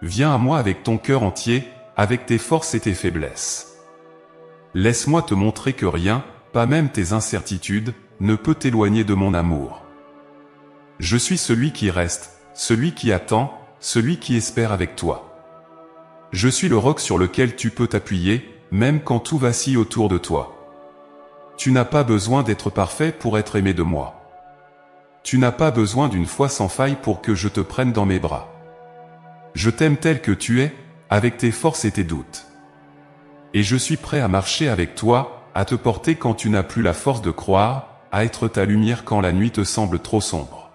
Viens à moi avec ton cœur entier, avec tes forces et tes faiblesses. Laisse-moi te montrer que rien, pas même tes incertitudes, ne peut t'éloigner de mon amour. Je suis celui qui reste, celui qui attend, celui qui espère avec toi. Je suis le roc sur lequel tu peux t'appuyer, même quand tout vacille autour de toi. Tu n'as pas besoin d'être parfait pour être aimé de moi. Tu n'as pas besoin d'une foi sans faille pour que je te prenne dans mes bras. Je t'aime tel que tu es, avec tes forces et tes doutes. Et je suis prêt à marcher avec toi, à te porter quand tu n'as plus la force de croire, à être ta lumière quand la nuit te semble trop sombre.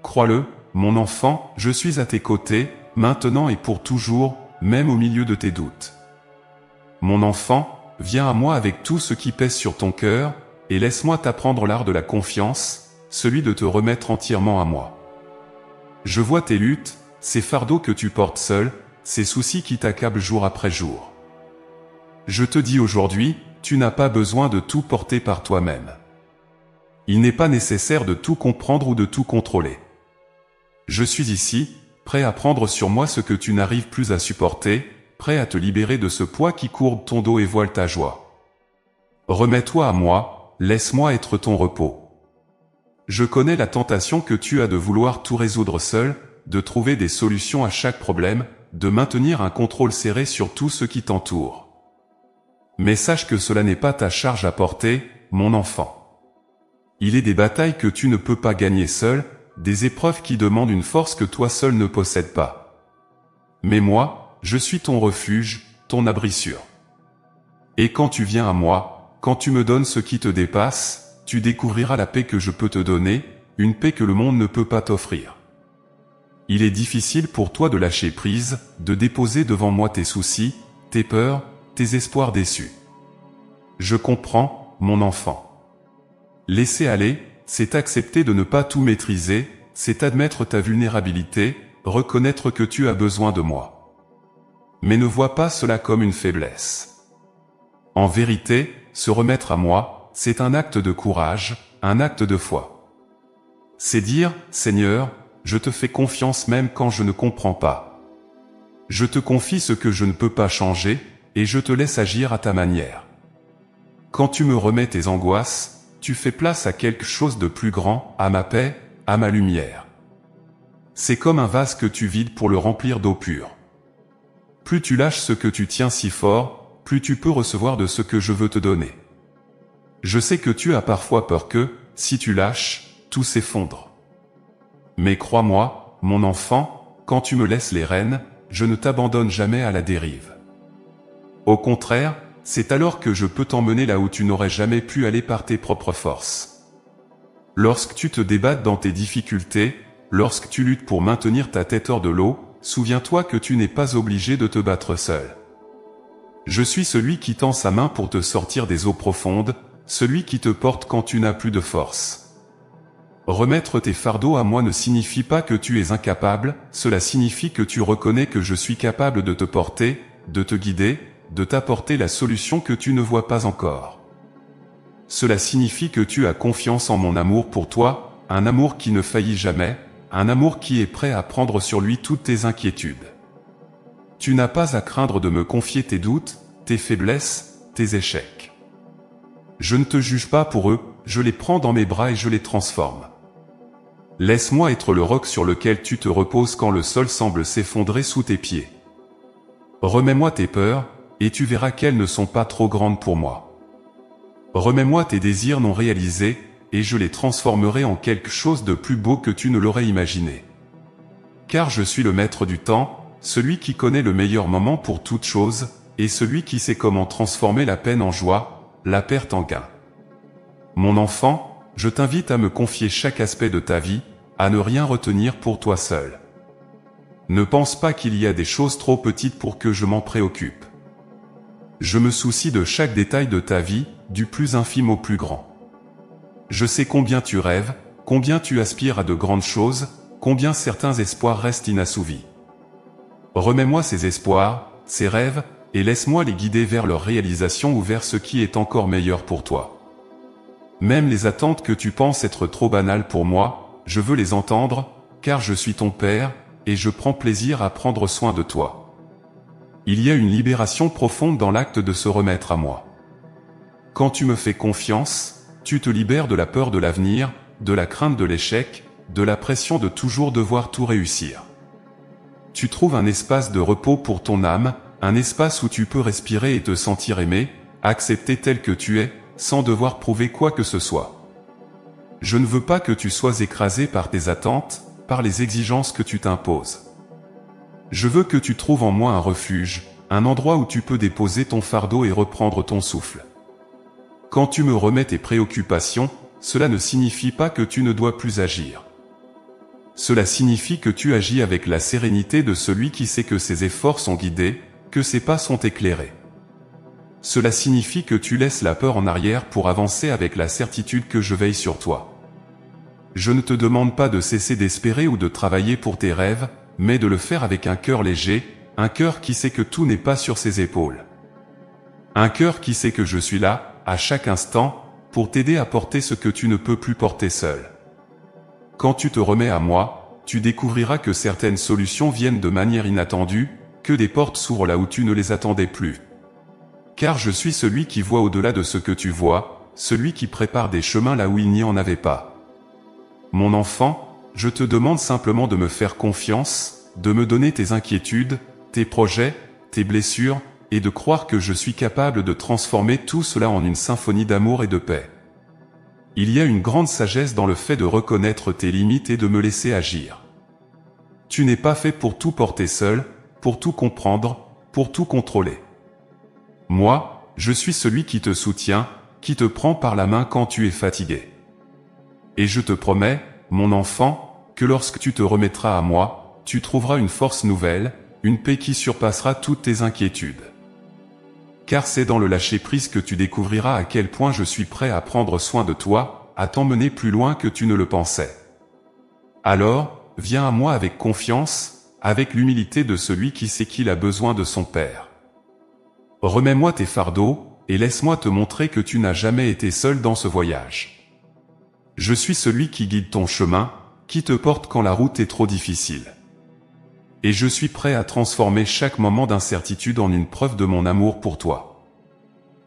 Crois-le, mon enfant, je suis à tes côtés, maintenant et pour toujours, même au milieu de tes doutes. Mon enfant, viens à moi avec tout ce qui pèse sur ton cœur, et laisse-moi t'apprendre l'art de la confiance, celui de te remettre entièrement à moi. Je vois tes luttes, ces fardeaux que tu portes seul, ces soucis qui t'accablent jour après jour. Je te dis aujourd'hui, tu n'as pas besoin de tout porter par toi-même. Il n'est pas nécessaire de tout comprendre ou de tout contrôler. Je suis ici, prêt à prendre sur moi ce que tu n'arrives plus à supporter, prêt à te libérer de ce poids qui courbe ton dos et voile ta joie. Remets-toi à moi, laisse-moi être ton repos. Je connais la tentation que tu as de vouloir tout résoudre seul, de trouver des solutions à chaque problème, de maintenir un contrôle serré sur tout ce qui t'entoure. Mais sache que cela n'est pas ta charge à porter, mon enfant. Il est des batailles que tu ne peux pas gagner seul, des épreuves qui demandent une force que toi seul ne possèdes pas. Mais moi, je suis ton refuge, ton abri sûr. Et quand tu viens à moi, quand tu me donnes ce qui te dépasse, tu découvriras la paix que je peux te donner, une paix que le monde ne peut pas t'offrir. Il est difficile pour toi de lâcher prise, de déposer devant moi tes soucis, tes peurs, tes espoirs déçus. Je comprends, mon enfant. Laisser aller, c'est accepter de ne pas tout maîtriser, c'est admettre ta vulnérabilité, reconnaître que tu as besoin de moi. Mais ne vois pas cela comme une faiblesse. En vérité, se remettre à moi, c'est un acte de courage, un acte de foi. C'est dire, Seigneur, je te fais confiance même quand je ne comprends pas. Je te confie ce que je ne peux pas changer, et je te laisse agir à ta manière. Quand tu me remets tes angoisses, tu fais place à quelque chose de plus grand, à ma paix, à ma lumière. C'est comme un vase que tu vides pour le remplir d'eau pure. Plus tu lâches ce que tu tiens si fort, plus tu peux recevoir de ce que je veux te donner. Je sais que tu as parfois peur que, si tu lâches, tout s'effondre. Mais crois-moi, mon enfant, quand tu me laisses les rênes, je ne t'abandonne jamais à la dérive. Au contraire, c'est alors que je peux t'emmener là où tu n'aurais jamais pu aller par tes propres forces. Lorsque tu te débattes dans tes difficultés, lorsque tu luttes pour maintenir ta tête hors de l'eau, souviens-toi que tu n'es pas obligé de te battre seul. Je suis celui qui tend sa main pour te sortir des eaux profondes, celui qui te porte quand tu n'as plus de force. Remettre tes fardeaux à moi ne signifie pas que tu es incapable, cela signifie que tu reconnais que je suis capable de te porter, de te guider, de t'apporter la solution que tu ne vois pas encore. Cela signifie que tu as confiance en mon amour pour toi, un amour qui ne faillit jamais, un amour qui est prêt à prendre sur lui toutes tes inquiétudes. Tu n'as pas à craindre de me confier tes doutes, tes faiblesses, tes échecs. Je ne te juge pas pour eux, je les prends dans mes bras et je les transforme. Laisse-moi être le roc sur lequel tu te reposes quand le sol semble s'effondrer sous tes pieds. Remets-moi tes peurs, et tu verras qu'elles ne sont pas trop grandes pour moi. Remets-moi tes désirs non réalisés, et je les transformerai en quelque chose de plus beau que tu ne l'aurais imaginé. Car je suis le maître du temps, celui qui connaît le meilleur moment pour toute chose, et celui qui sait comment transformer la peine en joie, la perte en gain. Mon enfant, je t'invite à me confier chaque aspect de ta vie, à ne rien retenir pour toi seul. Ne pense pas qu'il y a des choses trop petites pour que je m'en préoccupe. Je me soucie de chaque détail de ta vie, du plus infime au plus grand. Je sais combien tu rêves, combien tu aspires à de grandes choses, combien certains espoirs restent inassouvis. Remets-moi ces espoirs, ces rêves, et laisse-moi les guider vers leur réalisation ou vers ce qui est encore meilleur pour toi. Même les attentes que tu penses être trop banales pour moi, je veux les entendre, car je suis ton Père, et je prends plaisir à prendre soin de toi. Il y a une libération profonde dans l'acte de se remettre à moi. Quand tu me fais confiance, tu te libères de la peur de l'avenir, de la crainte de l'échec, de la pression de toujours devoir tout réussir. Tu trouves un espace de repos pour ton âme, un espace où tu peux respirer et te sentir aimé, accepté tel que tu es, sans devoir prouver quoi que ce soit. Je ne veux pas que tu sois écrasé par tes attentes, par les exigences que tu t'imposes. Je veux que tu trouves en moi un refuge, un endroit où tu peux déposer ton fardeau et reprendre ton souffle. Quand tu me remets tes préoccupations, cela ne signifie pas que tu ne dois plus agir. Cela signifie que tu agis avec la sérénité de celui qui sait que ses efforts sont guidés, que ses pas sont éclairés. cela signifie que tu laisses la peur en arrière pour avancer avec la certitude que je veille sur toi. Je ne te demande pas de cesser d'espérer ou de travailler pour tes rêves, mais de le faire avec un cœur léger, un cœur qui sait que tout n'est pas sur ses épaules. Un cœur qui sait que je suis là, à chaque instant, pour t'aider à porter ce que tu ne peux plus porter seul. Quand tu te remets à moi, tu découvriras que certaines solutions viennent de manière inattendue, que des portes s'ouvrent là où tu ne les attendais plus. Car je suis celui qui voit au-delà de ce que tu vois, celui qui prépare des chemins là où il n'y en avait pas. Mon enfant, je te demande simplement de me faire confiance, de me donner tes inquiétudes, tes projets, tes blessures, et de croire que je suis capable de transformer tout cela en une symphonie d'amour et de paix. Il y a une grande sagesse dans le fait de reconnaître tes limites et de me laisser agir. Tu n'es pas fait pour tout porter seul, pour tout comprendre, pour tout contrôler. Moi, je suis celui qui te soutient, qui te prend par la main quand tu es fatigué. Et je te promets, mon enfant, que lorsque tu te remettras à moi, tu trouveras une force nouvelle, une paix qui surpassera toutes tes inquiétudes. Car c'est dans le lâcher-prise que tu découvriras à quel point je suis prêt à prendre soin de toi, à t'emmener plus loin que tu ne le pensais. Alors, viens à moi avec confiance, avec l'humilité de celui qui sait qu'il a besoin de son Père. Remets-moi tes fardeaux, et laisse-moi te montrer que tu n'as jamais été seul dans ce voyage. Je suis celui qui guide ton chemin, qui te porte quand la route est trop difficile. Et je suis prêt à transformer chaque moment d'incertitude en une preuve de mon amour pour toi.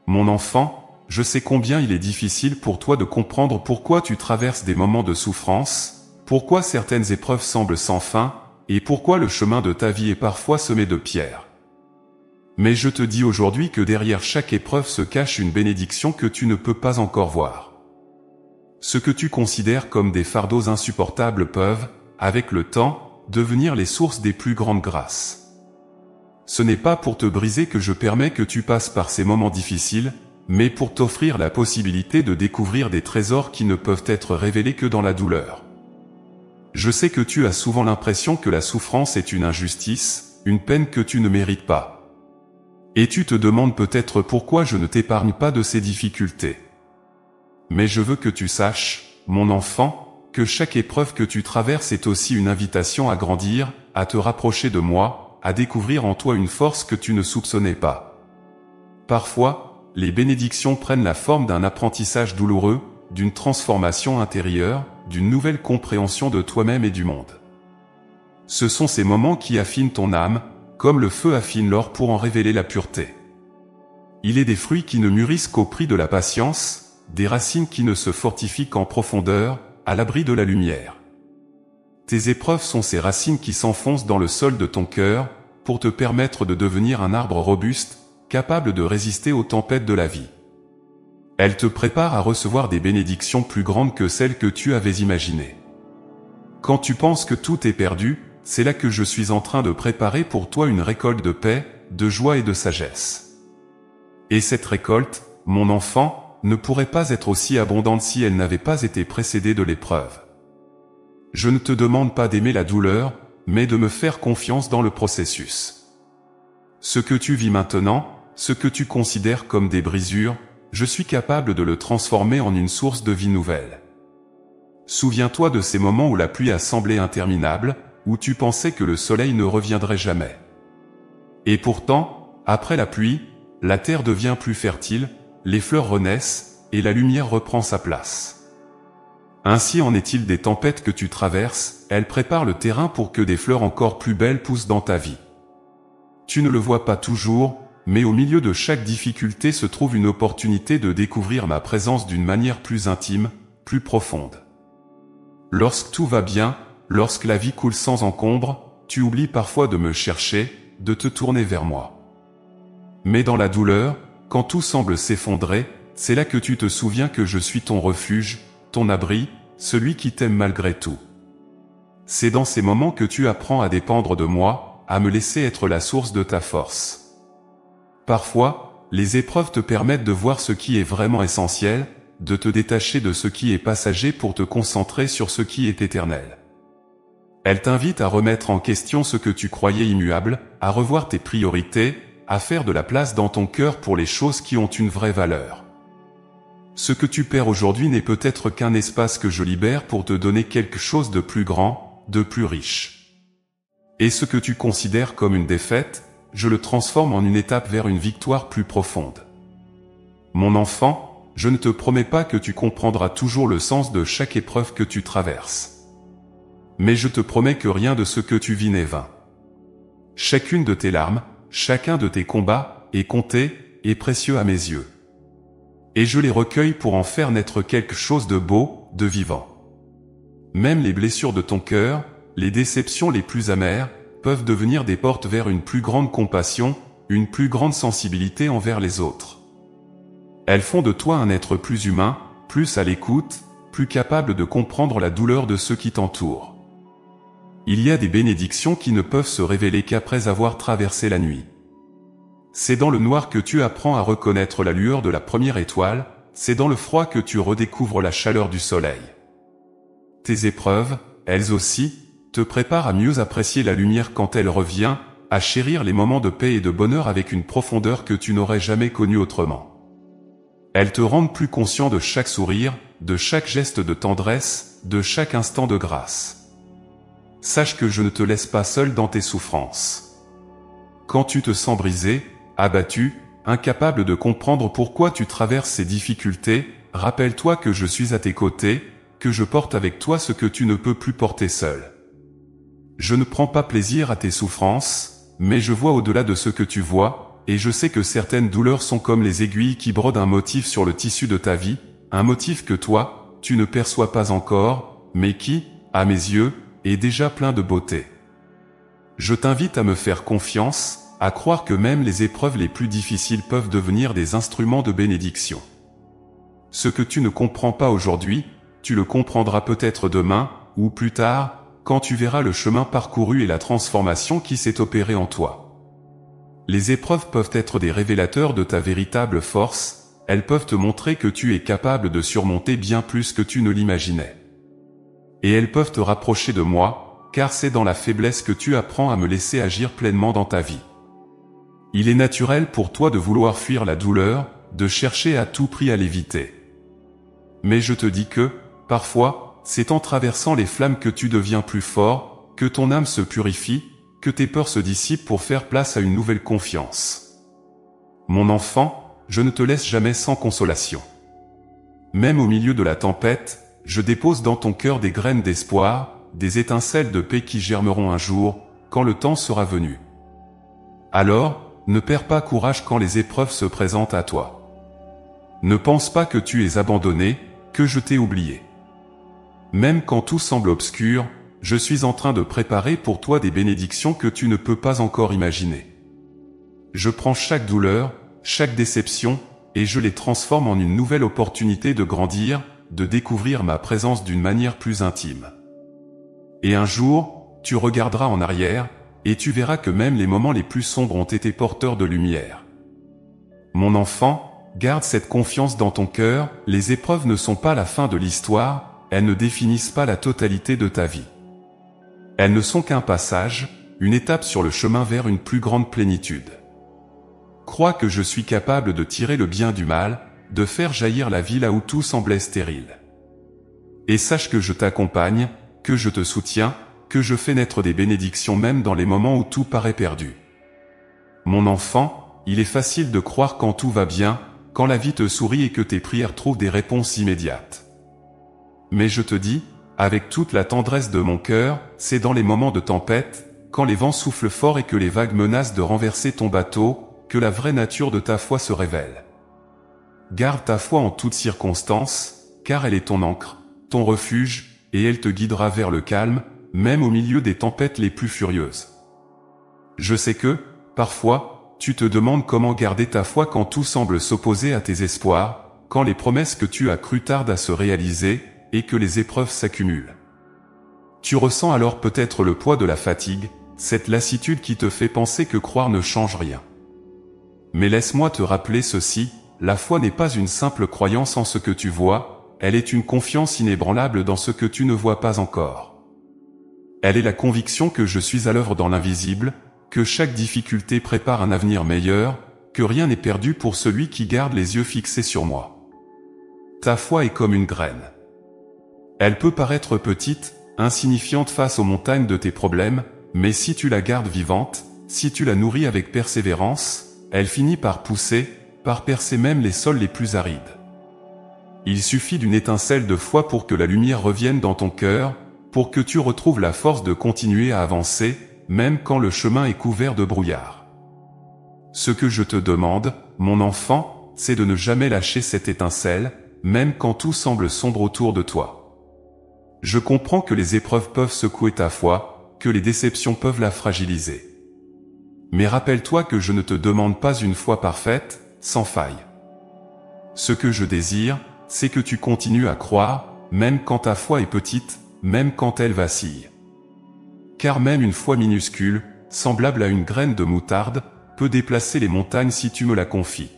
Mon enfant, je sais combien il est difficile pour toi de comprendre pourquoi tu traverses des moments de souffrance, pourquoi certaines épreuves semblent sans fin, et pourquoi le chemin de ta vie est parfois semé de pierres. Mais je te dis aujourd'hui que derrière chaque épreuve se cache une bénédiction que tu ne peux pas encore voir. Ce que tu considères comme des fardeaux insupportables peuvent, avec le temps, devenir les sources des plus grandes grâces. Ce n'est pas pour te briser que je permets que tu passes par ces moments difficiles, mais pour t'offrir la possibilité de découvrir des trésors qui ne peuvent être révélés que dans la douleur. Je sais que tu as souvent l'impression que la souffrance est une injustice, une peine que tu ne mérites pas. Et tu te demandes peut-être pourquoi je ne t'épargne pas de ces difficultés. Mais je veux que tu saches, mon enfant, que chaque épreuve que tu traverses est aussi une invitation à grandir, à te rapprocher de moi, à découvrir en toi une force que tu ne soupçonnais pas. Parfois, les bénédictions prennent la forme d'un apprentissage douloureux, d'une transformation intérieure, d'une nouvelle compréhension de toi-même et du monde. Ce sont ces moments qui affinent ton âme, comme le feu affine l'or pour en révéler la pureté. Il est des fruits qui ne mûrissent qu'au prix de la patience, des racines qui ne se fortifient qu'en profondeur, à l'abri de la lumière. Tes épreuves sont ces racines qui s'enfoncent dans le sol de ton cœur, pour te permettre de devenir un arbre robuste, capable de résister aux tempêtes de la vie. Elles te préparent à recevoir des bénédictions plus grandes que celles que tu avais imaginées. Quand tu penses que tout est perdu, c'est là que je suis en train de préparer pour toi une récolte de paix, de joie et de sagesse. Et cette récolte, mon enfant, ne pourrait pas être aussi abondante si elle n'avait pas été précédée de l'épreuve. Je ne te demande pas d'aimer la douleur, mais de me faire confiance dans le processus. Ce que tu vis maintenant, ce que tu considères comme des brisures, je suis capable de le transformer en une source de vie nouvelle. Souviens-toi de ces moments où la pluie a semblé interminable, où tu pensais que le soleil ne reviendrait jamais. Et pourtant, après la pluie, la terre devient plus fertile, les fleurs renaissent, et la lumière reprend sa place. Ainsi en est-il des tempêtes que tu traverses, elles préparent le terrain pour que des fleurs encore plus belles poussent dans ta vie. Tu ne le vois pas toujours, mais au milieu de chaque difficulté se trouve une opportunité de découvrir ma présence d'une manière plus intime, plus profonde. Lorsque tout va bien, lorsque la vie coule sans encombre, tu oublies parfois de me chercher, de te tourner vers moi. Mais dans la douleur, quand tout semble s'effondrer, c'est là que tu te souviens que je suis ton refuge, ton abri, celui qui t'aime malgré tout. C'est dans ces moments que tu apprends à dépendre de moi, à me laisser être la source de ta force. Parfois, les épreuves te permettent de voir ce qui est vraiment essentiel, de te détacher de ce qui est passager pour te concentrer sur ce qui est éternel. Elles t'invitent à remettre en question ce que tu croyais immuable, à revoir tes priorités, à faire de la place dans ton cœur pour les choses qui ont une vraie valeur. Ce que tu perds aujourd'hui n'est peut-être qu'un espace que je libère pour te donner quelque chose de plus grand, de plus riche. Et ce que tu considères comme une défaite, je le transforme en une étape vers une victoire plus profonde. Mon enfant, je ne te promets pas que tu comprendras toujours le sens de chaque épreuve que tu traverses. Mais je te promets que rien de ce que tu vis n'est vain. Chacune de tes larmes, chacun de tes combats, est compté, et précieux à mes yeux. Et je les recueille pour en faire naître quelque chose de beau, de vivant. Même les blessures de ton cœur, les déceptions les plus amères, peuvent devenir des portes vers une plus grande compassion, une plus grande sensibilité envers les autres. Elles font de toi un être plus humain, plus à l'écoute, plus capable de comprendre la douleur de ceux qui t'entourent. Il y a des bénédictions qui ne peuvent se révéler qu'après avoir traversé la nuit. C'est dans le noir que tu apprends à reconnaître la lueur de la première étoile, c'est dans le froid que tu redécouvres la chaleur du soleil. Tes épreuves, elles aussi, te préparent à mieux apprécier la lumière quand elle revient, à chérir les moments de paix et de bonheur avec une profondeur que tu n'aurais jamais connue autrement. Elles te rendent plus conscient de chaque sourire, de chaque geste de tendresse, de chaque instant de grâce. Sache que je ne te laisse pas seul dans tes souffrances. Quand tu te sens brisé, abattu, incapable de comprendre pourquoi tu traverses ces difficultés, rappelle-toi que je suis à tes côtés, que je porte avec toi ce que tu ne peux plus porter seul. Je ne prends pas plaisir à tes souffrances, mais je vois au-delà de ce que tu vois, et je sais que certaines douleurs sont comme les aiguilles qui brodent un motif sur le tissu de ta vie, un motif que toi, tu ne perçois pas encore, mais qui, à mes yeux, est déjà plein de beauté. Je t'invite à me faire confiance, à croire que même les épreuves les plus difficiles peuvent devenir des instruments de bénédiction. Ce que tu ne comprends pas aujourd'hui, tu le comprendras peut-être demain, ou plus tard, quand tu verras le chemin parcouru et la transformation qui s'est opérée en toi. Les épreuves peuvent être des révélateurs de ta véritable force, elles peuvent te montrer que tu es capable de surmonter bien plus que tu ne l'imaginais. Et elles peuvent te rapprocher de moi, car c'est dans la faiblesse que tu apprends à me laisser agir pleinement dans ta vie. Il est naturel pour toi de vouloir fuir la douleur, de chercher à tout prix à l'éviter. Mais je te dis que, parfois, c'est en traversant les flammes que tu deviens plus fort, que ton âme se purifie, que tes peurs se dissipent pour faire place à une nouvelle confiance. Mon enfant, je ne te laisse jamais sans consolation. Même au milieu de la tempête, je dépose dans ton cœur des graines d'espoir, des étincelles de paix qui germeront un jour, quand le temps sera venu. Alors, ne perds pas courage quand les épreuves se présentent à toi. Ne pense pas que tu es abandonné, que je t'ai oublié. Même quand tout semble obscur, je suis en train de préparer pour toi des bénédictions que tu ne peux pas encore imaginer. Je prends chaque douleur, chaque déception, et je les transforme en une nouvelle opportunité de grandir, de découvrir ma présence d'une manière plus intime. Et un jour, tu regarderas en arrière, et tu verras que même les moments les plus sombres ont été porteurs de lumière. Mon enfant, garde cette confiance dans ton cœur, les épreuves ne sont pas la fin de l'histoire, elles ne définissent pas la totalité de ta vie. Elles ne sont qu'un passage, une étape sur le chemin vers une plus grande plénitude. Crois que je suis capable de tirer le bien du mal, de faire jaillir la vie là où tout semblait stérile. Et sache que je t'accompagne, que je te soutiens, que je fais naître des bénédictions même dans les moments où tout paraît perdu. Mon enfant, il est facile de croire quand tout va bien, quand la vie te sourit et que tes prières trouvent des réponses immédiates. Mais je te dis, avec toute la tendresse de mon cœur, c'est dans les moments de tempête, quand les vents soufflent fort et que les vagues menacent de renverser ton bateau, que la vraie nature de ta foi se révèle. Garde ta foi en toutes circonstances, car elle est ton ancre, ton refuge, et elle te guidera vers le calme, même au milieu des tempêtes les plus furieuses. Je sais que, parfois, tu te demandes comment garder ta foi quand tout semble s'opposer à tes espoirs, quand les promesses que tu as crues tardent à se réaliser, et que les épreuves s'accumulent. Tu ressens alors peut-être le poids de la fatigue, cette lassitude qui te fait penser que croire ne change rien. Mais laisse-moi te rappeler ceci, la foi n'est pas une simple croyance en ce que tu vois, elle est une confiance inébranlable dans ce que tu ne vois pas encore. Elle est la conviction que je suis à l'œuvre dans l'invisible, que chaque difficulté prépare un avenir meilleur, que rien n'est perdu pour celui qui garde les yeux fixés sur moi. Ta foi est comme une graine. Elle peut paraître petite, insignifiante face aux montagnes de tes problèmes, mais si tu la gardes vivante, si tu la nourris avec persévérance, elle finit par pousser, par percer même les sols les plus arides. Il suffit d'une étincelle de foi pour que la lumière revienne dans ton cœur, pour que tu retrouves la force de continuer à avancer, même quand le chemin est couvert de brouillard. Ce que je te demande, mon enfant, c'est de ne jamais lâcher cette étincelle, même quand tout semble sombre autour de toi. Je comprends que les épreuves peuvent secouer ta foi, que les déceptions peuvent la fragiliser. Mais rappelle-toi que je ne te demande pas une foi parfaite, sans faille. Ce que je désire, c'est que tu continues à croire, même quand ta foi est petite, même quand elle vacille. Car même une foi minuscule, semblable à une graine de moutarde, peut déplacer les montagnes si tu me la confies.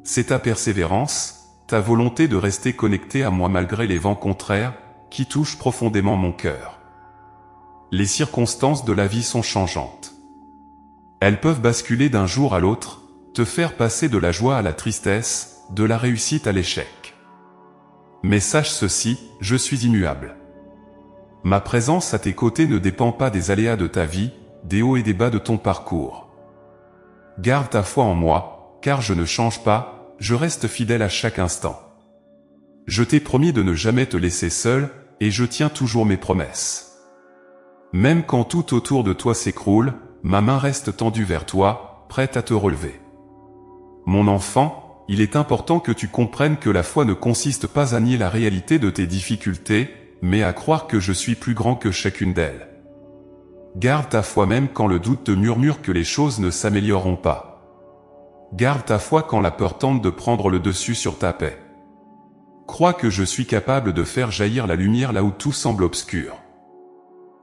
C'est ta persévérance, ta volonté de rester connecté à moi malgré les vents contraires, qui touchent profondément mon cœur. Les circonstances de la vie sont changeantes. Elles peuvent basculer d'un jour à l'autre, te faire passer de la joie à la tristesse, de la réussite à l'échec. Mais sache ceci, je suis immuable. Ma présence à tes côtés ne dépend pas des aléas de ta vie, des hauts et des bas de ton parcours. Garde ta foi en moi, car je ne change pas, je reste fidèle à chaque instant. Je t'ai promis de ne jamais te laisser seul, et je tiens toujours mes promesses. Même quand tout autour de toi s'écroule, ma main reste tendue vers toi, prête à te relever. Mon enfant, il est important que tu comprennes que la foi ne consiste pas à nier la réalité de tes difficultés, mais à croire que je suis plus grand que chacune d'elles. Garde ta foi même quand le doute te murmure que les choses ne s'amélioreront pas. Garde ta foi quand la peur tente de prendre le dessus sur ta paix. Crois que je suis capable de faire jaillir la lumière là où tout semble obscur.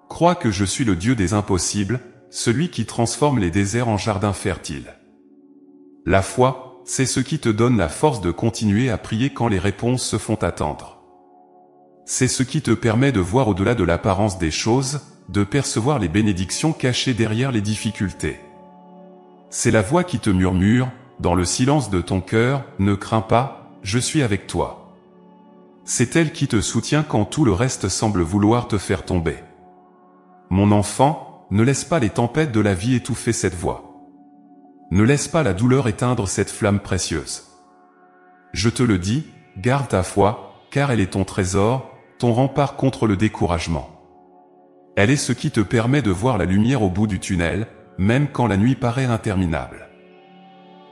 Crois que je suis le Dieu des impossibles, celui qui transforme les déserts en jardins fertiles. La foi, c'est ce qui te donne la force de continuer à prier quand les réponses se font attendre. C'est ce qui te permet de voir au-delà de l'apparence des choses, de percevoir les bénédictions cachées derrière les difficultés. C'est la voix qui te murmure, dans le silence de ton cœur, ne crains pas, je suis avec toi. C'est elle qui te soutient quand tout le reste semble vouloir te faire tomber. Mon enfant, ne laisse pas les tempêtes de la vie étouffer cette voix. Ne laisse pas la douleur éteindre cette flamme précieuse. Je te le dis, garde ta foi, car elle est ton trésor, ton rempart contre le découragement. Elle est ce qui te permet de voir la lumière au bout du tunnel, même quand la nuit paraît interminable.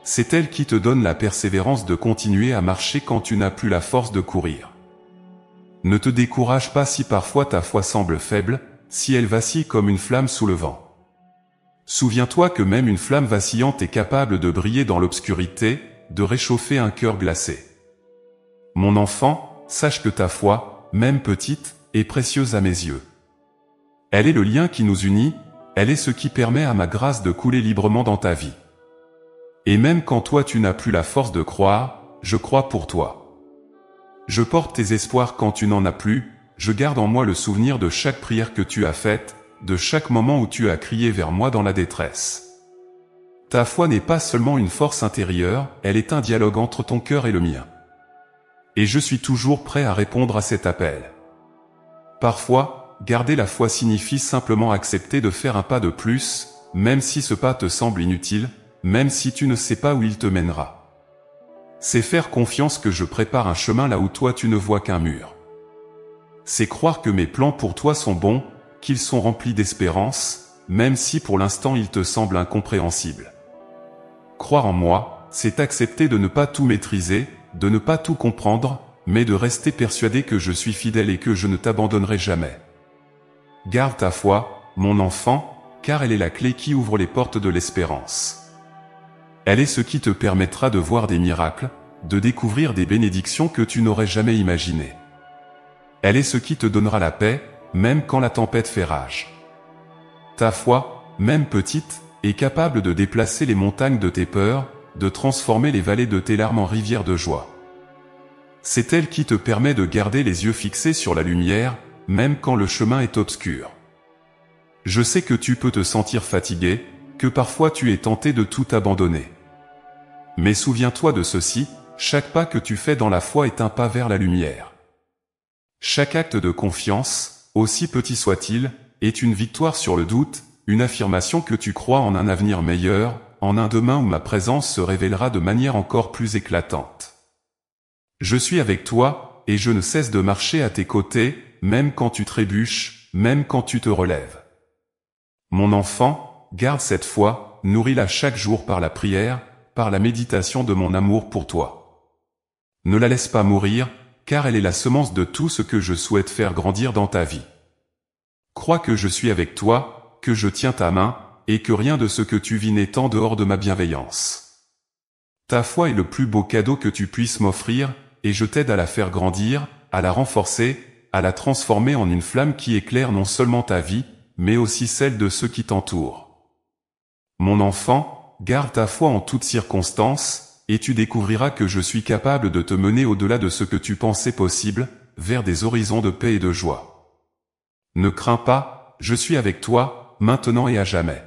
C'est elle qui te donne la persévérance de continuer à marcher quand tu n'as plus la force de courir. Ne te décourage pas si parfois ta foi semble faible, si elle vacille comme une flamme sous le vent. Souviens-toi que même une flamme vacillante est capable de briller dans l'obscurité, de réchauffer un cœur glacé. Mon enfant, sache que ta foi, même petite, est précieuse à mes yeux. Elle est le lien qui nous unit, elle est ce qui permet à ma grâce de couler librement dans ta vie. Et même quand toi tu n'as plus la force de croire, je crois pour toi. Je porte tes espoirs quand tu n'en as plus, je garde en moi le souvenir de chaque prière que tu as faite, de chaque moment où tu as crié vers moi dans la détresse. Ta foi n'est pas seulement une force intérieure, elle est un dialogue entre ton cœur et le mien. Et je suis toujours prêt à répondre à cet appel. Parfois, garder la foi signifie simplement accepter de faire un pas de plus, même si ce pas te semble inutile, même si tu ne sais pas où il te mènera. C'est faire confiance que je prépare un chemin là où toi tu ne vois qu'un mur. C'est croire que mes plans pour toi sont bons, qu'ils sont remplis d'espérance, même si pour l'instant ils te semblent incompréhensibles. Croire en moi, c'est accepter de ne pas tout maîtriser, de ne pas tout comprendre, mais de rester persuadé que je suis fidèle et que je ne t'abandonnerai jamais. Garde ta foi, mon enfant, car elle est la clé qui ouvre les portes de l'espérance. Elle est ce qui te permettra de voir des miracles, de découvrir des bénédictions que tu n'aurais jamais imaginées. Elle est ce qui te donnera la paix, même quand la tempête fait rage. Ta foi, même petite, est capable de déplacer les montagnes de tes peurs, de transformer les vallées de tes larmes en rivières de joie. C'est elle qui te permet de garder les yeux fixés sur la lumière, même quand le chemin est obscur. Je sais que tu peux te sentir fatigué, que parfois tu es tenté de tout abandonner. Mais souviens-toi de ceci, chaque pas que tu fais dans la foi est un pas vers la lumière. Chaque acte de confiance, aussi petit soit-il, est une victoire sur le doute, une affirmation que tu crois en un avenir meilleur, en un demain où ma présence se révélera de manière encore plus éclatante. Je suis avec toi, et je ne cesse de marcher à tes côtés, même quand tu trébuches, même quand tu te relèves. Mon enfant, garde cette foi, nourris-la chaque jour par la prière, par la méditation de mon amour pour toi. Ne la laisse pas mourir, car elle est la semence de tout ce que je souhaite faire grandir dans ta vie. Crois que je suis avec toi, que je tiens ta main, et que rien de ce que tu vis n'est en dehors de ma bienveillance. Ta foi est le plus beau cadeau que tu puisses m'offrir, et je t'aide à la faire grandir, à la renforcer, à la transformer en une flamme qui éclaire non seulement ta vie, mais aussi celle de ceux qui t'entourent. Mon enfant, garde ta foi en toutes circonstances, et tu découvriras que je suis capable de te mener au-delà de ce que tu pensais possible, vers des horizons de paix et de joie. Ne crains pas, je suis avec toi, maintenant et à jamais.